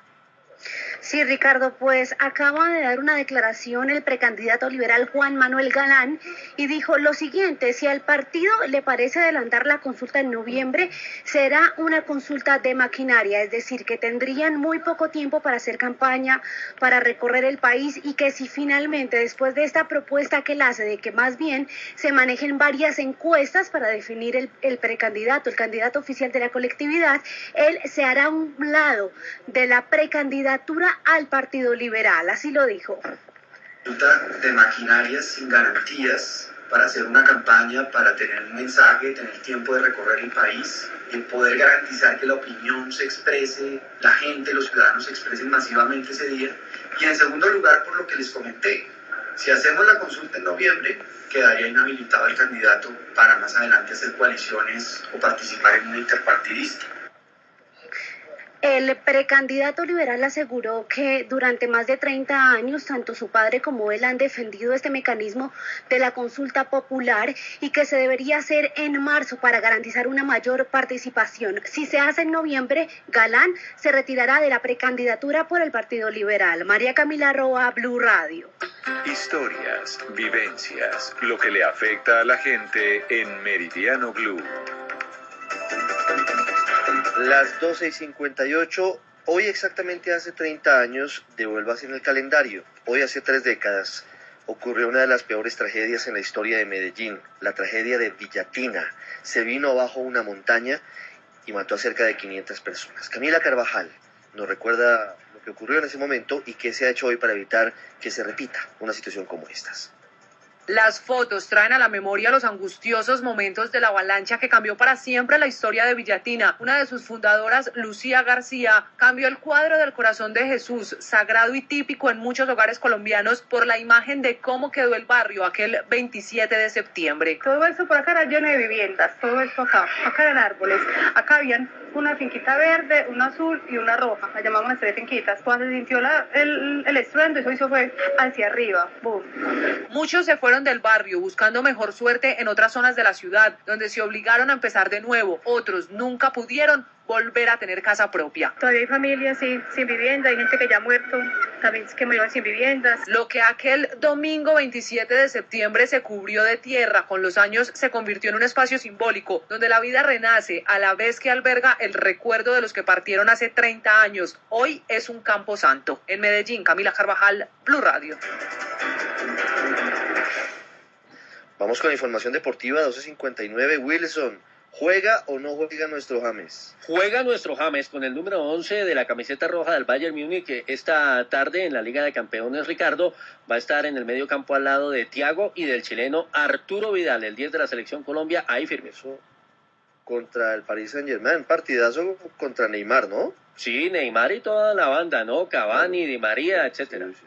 Sí, Ricardo, pues acaba de dar una declaración el precandidato liberal Juan Manuel Galán y dijo lo siguiente: si al partido le parece adelantar la consulta en noviembre, será una consulta de maquinaria, es decir, que tendrían muy poco tiempo para hacer campaña, para recorrer el país, y que si finalmente después de esta propuesta que él hace de que más bien se manejen varias encuestas para definir el precandidato, el candidato oficial de la colectividad, él se hará a un lado de la precandidatura al Partido Liberal, así lo dijo. De maquinarias sin garantías para hacer una campaña, para tener un mensaje, tener tiempo de recorrer el país, y poder garantizar que la opinión se exprese, la gente, los ciudadanos se expresen masivamente ese día. Y en segundo lugar, por lo que les comenté, si hacemos la consulta en noviembre, quedaría inhabilitado el candidato para más adelante hacer coaliciones o participar en una interpartidista. El precandidato liberal aseguró que durante más de 30 años tanto su padre como él han defendido este mecanismo de la consulta popular y que se debería hacer en marzo para garantizar una mayor participación. Si se hace en noviembre, Galán se retirará de la precandidatura por el Partido Liberal. María Camila Roa, Blue Radio. Historias, vivencias, lo que le afecta a la gente en Meridiano Blue. Las 12:58, hoy exactamente hace 30 años, devuélvase en el calendario, hoy hace 3 décadas, ocurrió una de las peores tragedias en la historia de Medellín, la tragedia de Villatina. Se vino abajo una montaña y mató a cerca de 500 personas. Camila Carvajal nos recuerda lo que ocurrió en ese momento y qué se ha hecho hoy para evitar que se repita una situación como estas. Las fotos traen a la memoria los angustiosos momentos de la avalancha que cambió para siempre la historia de Villatina. Una de sus fundadoras, Lucía García, cambió el cuadro del corazón de Jesús, sagrado y típico en muchos hogares colombianos, por la imagen de cómo quedó el barrio aquel 27 de septiembre. Todo eso por acá era lleno de viviendas, todo esto acá eran árboles. Acá habían una finquita verde, una azul y una roja, la llamamos las 3 finquitas. Cuando se sintió el estruendo, eso hizo fue hacia arriba, boom. Muchos se fueron del barrio buscando mejor suerte en otras zonas de la ciudad, donde se obligaron a empezar de nuevo. Otros nunca pudieron volver a tener casa propia. Todavía hay familias sin vivienda, hay gente que ya ha muerto, también que murieron sin viviendas. Lo que aquel domingo 27 de septiembre se cubrió de tierra, con los años se convirtió en un espacio simbólico, donde la vida renace a la vez que alberga el recuerdo de los que partieron hace 30 años. Hoy es un campo santo. En Medellín, Camila Carvajal, Blue Radio. Vamos con información deportiva, 12:59. Wilson, ¿juega o no juega nuestro James? Juega nuestro James con el número 11 de la camiseta roja del Bayern Múnich, que esta tarde en la Liga de Campeones, Ricardo, va a estar en el medio campo al lado de Thiago y del chileno Arturo Vidal, el 10 de la selección Colombia, ahí firme. Eso contra el Paris Saint-Germain, partidazo contra Neymar, ¿no? Sí, Neymar y toda la banda, ¿no? Cavani, Di María, etcétera. Sí.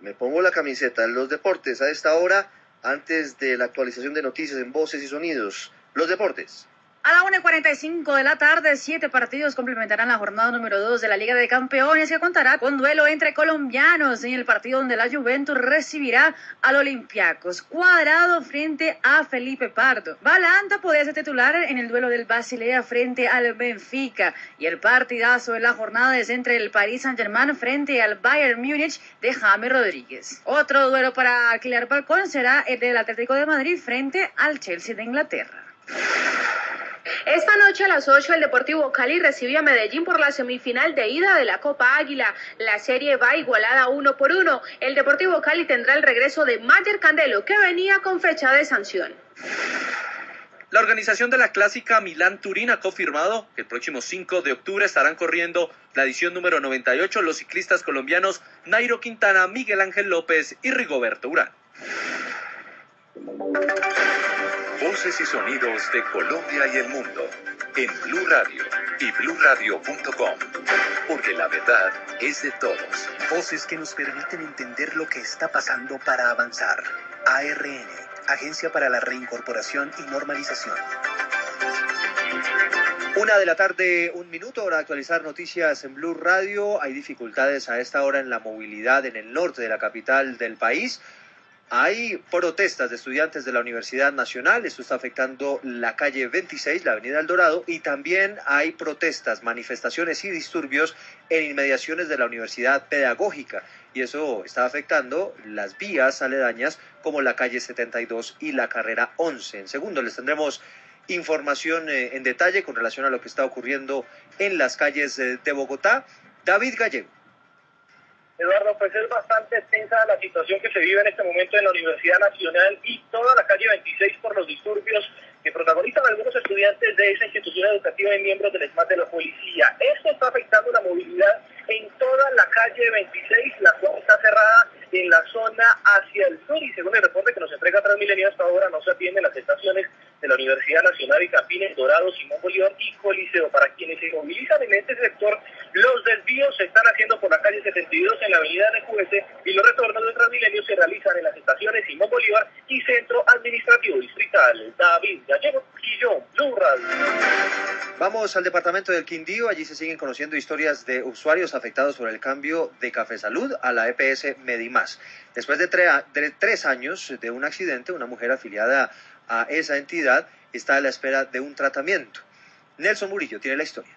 Me pongo la camiseta en los deportes a esta hora, antes de la actualización de noticias en Voces y Sonidos. Los deportes. A la 1:45 de la tarde, 7 partidos complementarán la jornada número 2 de la Liga de Campeones, que contará con duelo entre colombianos en el partido donde la Juventus recibirá al Olympiacos. Cuadrado frente a Felipe Pardo. Balanta podría ser titular en el duelo del Basilea frente al Benfica. Y el partidazo de la jornada es entre el Paris Saint-Germain frente al Bayern Múnich de James Rodríguez. Otro duelo para alquilar balcón será el del Atlético de Madrid frente al Chelsea de Inglaterra. Esta noche a las 8 el Deportivo Cali recibe a Medellín por la semifinal de ida de la Copa Águila. La serie va igualada 1-1. El Deportivo Cali tendrá el regreso de Mayer Candelo, que venía con fecha de sanción. La organización de la clásica Milán-Turín ha confirmado que el próximo 5 de octubre estarán corriendo la edición número 98 los ciclistas colombianos Nairo Quintana, Miguel Ángel López y Rigoberto Urán. Voces y sonidos de Colombia y el mundo en Blue Radio y bluradio.com, porque la verdad es de todos. Voces que nos permiten entender lo que está pasando para avanzar. ARN, Agencia para la Reincorporación y Normalización. 1:00 p.m, 1 minuto, hora de actualizar noticias en Blue Radio. Hay dificultades a esta hora en la movilidad en el norte de la capital del país. Hay protestas de estudiantes de la Universidad Nacional, esto está afectando la calle 26, la avenida El Dorado, y también hay protestas, manifestaciones y disturbios en inmediaciones de la Universidad Pedagógica, y eso está afectando las vías aledañas como la calle 72 y la carrera 11. En segundo les tendremos información en detalle con relación a lo que está ocurriendo en las calles de Bogotá. David Gallego. Eduardo, pues es bastante extensa la situación que se vive en este momento en la Universidad Nacional y toda la calle 26 por los disturbios que protagonizan algunos estudiantes de esa institución educativa y miembros del ESMAD de la policía. Esto está afectando la movilidad en toda la calle 26, la cual está cerrada en la zona hacia el sur, y según el reporte que nos entrega Transmilenio, hasta ahora no se atienden las estaciones de la Universidad Nacional y Campines, Dorado, Simón Bolívar y Coliseo. Para quienes se movilizan en este sector, los desvíos se están haciendo por la calle 72 en la avenida NQS y los retornos de Transmilenio se realizan en las estaciones Simón Bolívar y Centro Administrativo Distrital. David Gallego, Quillón, Blue Radio. Vamos al departamento del Quindío. Allí se siguen conociendo historias de usuarios afectados por el cambio de Café Salud a la EPS Medimás. Después de 3 años de un accidente, una mujer afiliada a esa entidad está a la espera de un tratamiento. Nelson Murillo tiene la historia.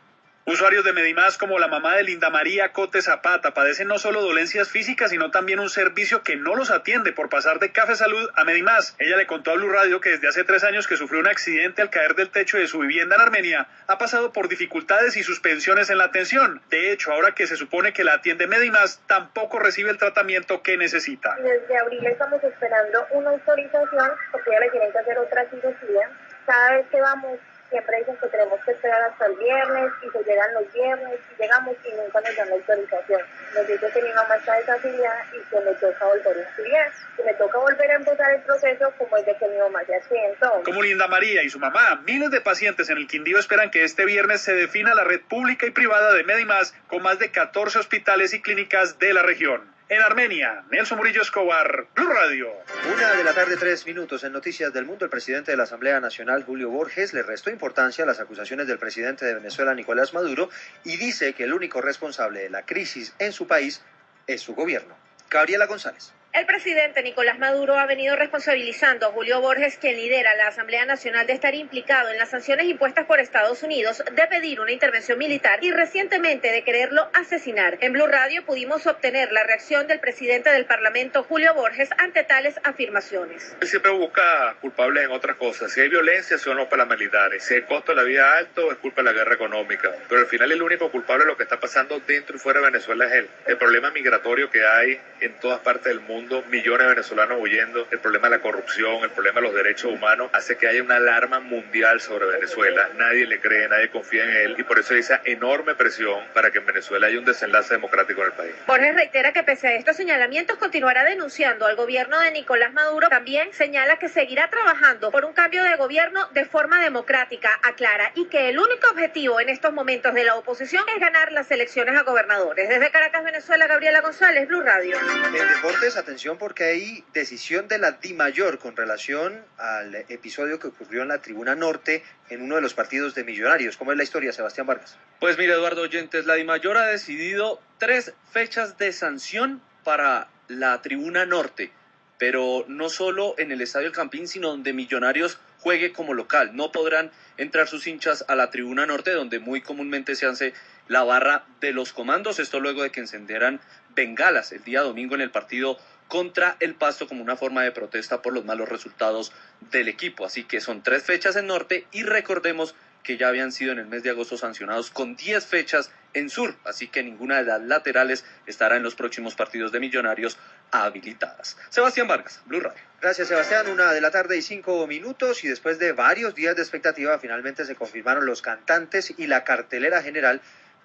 Usuarios de Medimás como la mamá de Linda María Cote Zapata padecen no solo dolencias físicas, sino también un servicio que no los atiende por pasar de Café Salud a Medimás. Ella le contó a Blue Radio que desde hace 3 años que sufrió un accidente al caer del techo de su vivienda en Armenia, ha pasado por dificultades y suspensiones en la atención. De hecho, ahora que se supone que la atiende Medimás, tampoco recibe el tratamiento que necesita. Desde abril estamos esperando una autorización porque ya le tienen que hacer otra cirugía. Cada vez que vamos, siempre dicen que tenemos que esperar hasta el viernes y se llegan los viernes y llegamos y nunca nos dan la autorización. Nos dice que mi mamá está desafiliada y que me toca volver a estudiar. Que me toca volver a empezar el proceso como es de que mi mamá se accidentó. Como Linda María y su mamá, miles de pacientes en el Quindío esperan que este viernes se defina la red pública y privada de Medimás con más de 14 hospitales y clínicas de la región. En Armenia, Nelson Murillo Escobar, Blue Radio. 1:03 p.m. En Noticias del Mundo, el presidente de la Asamblea Nacional, Julio Borges, le restó importancia a las acusaciones del presidente de Venezuela, Nicolás Maduro, y dice que el único responsable de la crisis en su país es su gobierno. Gabriela González. El presidente Nicolás Maduro ha venido responsabilizando a Julio Borges, quien lidera la Asamblea Nacional, de estar implicado en las sanciones impuestas por Estados Unidos, de pedir una intervención militar y recientemente de quererlo asesinar. En Blue Radio pudimos obtener la reacción del presidente del Parlamento, Julio Borges, ante tales afirmaciones. Él siempre busca culpables en otras cosas. Si hay violencia, son los paramilitares. Si hay costo de la vida alto, es culpa de la guerra económica. Pero al final el único culpable de lo que está pasando dentro y fuera de Venezuela es él. El problema migratorio que hay en todas partes del mundo, millones de venezolanos huyendo, el problema de la corrupción, el problema de los derechos humanos, hace que haya una alarma mundial sobre Venezuela. Nadie le cree, nadie confía en él, y por eso hay esa enorme presión para que en Venezuela haya un desenlace democrático en el país. Borges reitera que pese a estos señalamientos continuará denunciando al gobierno de Nicolás Maduro. También señala que seguirá trabajando por un cambio de gobierno de forma democrática, aclara, y que el único objetivo en estos momentos de la oposición es ganar las elecciones a gobernadores. Desde Caracas, Venezuela, Gabriela González, Blue Radio. En deportes, atención porque hay decisión de la DIMAYOR con relación al episodio que ocurrió en la Tribuna Norte en uno de los partidos de Millonarios. ¿Cómo es la historia, Sebastián Vargas? Pues mire, Eduardo Oyentes, la DIMAYOR ha decidido 3 fechas de sanción para la Tribuna Norte, pero no solo en el Estadio El Campín, sino donde Millonarios juegue como local. No podrán entrar sus hinchas a la Tribuna Norte, donde muy comúnmente se hace la barra de los comandos. Esto luego de que encendieran bengalas el día domingo en el partido contra el Pasto como una forma de protesta por los malos resultados del equipo. Así que son 3 fechas en Norte y recordemos que ya habían sido en el mes de agosto sancionados con 10 fechas en Sur, así que ninguna de las laterales estará en los próximos partidos de Millonarios habilitadas. Sebastián Vargas, Blue Radio. Gracias, Sebastián. 1:05 p.m. y después de varios días de expectativa, finalmente se confirmaron los cantantes y la cartelera general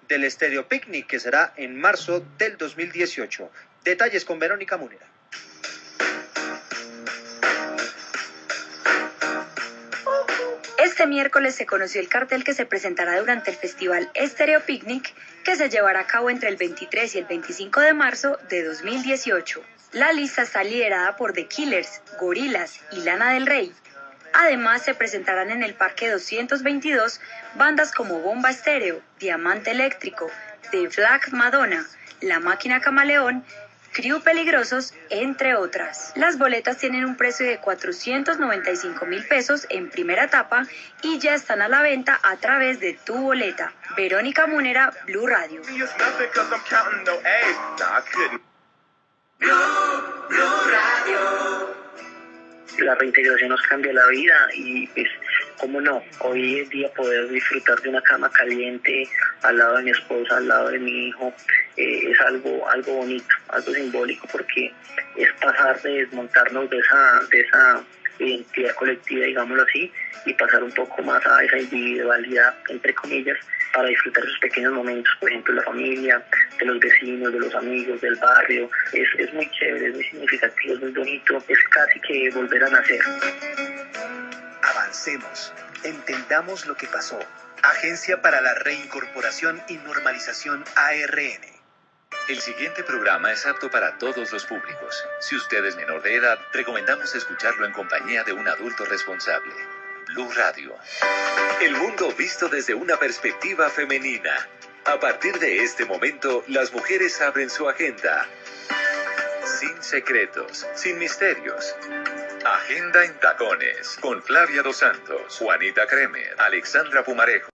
del Estéreo Picnic, que será en marzo del 2018. Detalles con Verónica Munera. Este miércoles se conoció el cartel que se presentará durante el festival Estéreo Picnic, que se llevará a cabo entre el 23 y el 25 de marzo de 2018. La lista está liderada por The Killers, Gorillaz y Lana del Rey. Además, se presentarán en el Parque 222 bandas como Bomba Estéreo, Diamante Eléctrico, The Black Madonna, La Máquina Camaleón, Crew Peligrosos, entre otras. Las boletas tienen un precio de 495.000 pesos en primera etapa y ya están a la venta a través de Tu Boleta. Verónica Munera, Blue Radio. Blue Radio. La reintegración nos cambia la vida y pues, cómo no, hoy en día poder disfrutar de una cama caliente al lado de mi esposa, al lado de mi hijo, es algo bonito, algo simbólico, porque es pasar de desmontarnos de esa identidad colectiva, digámoslo así, y pasar un poco más a esa individualidad, entre comillas, para disfrutar esos pequeños momentos, por ejemplo, la familia, de los vecinos, de los amigos, del barrio. Es muy chévere, es muy significativo, es muy bonito, es casi que volver a nacer. Avancemos, entendamos lo que pasó. Agencia para la Reincorporación y Normalización ARN. El siguiente programa es apto para todos los públicos. Si usted es menor de edad, recomendamos escucharlo en compañía de un adulto responsable. Blue Radio. El mundo visto desde una perspectiva femenina. A partir de este momento, las mujeres abren su agenda. Sin secretos, sin misterios. Agenda en tacones, con Flavia Dos Santos, Juanita Kremer, Alexandra Pumarejo.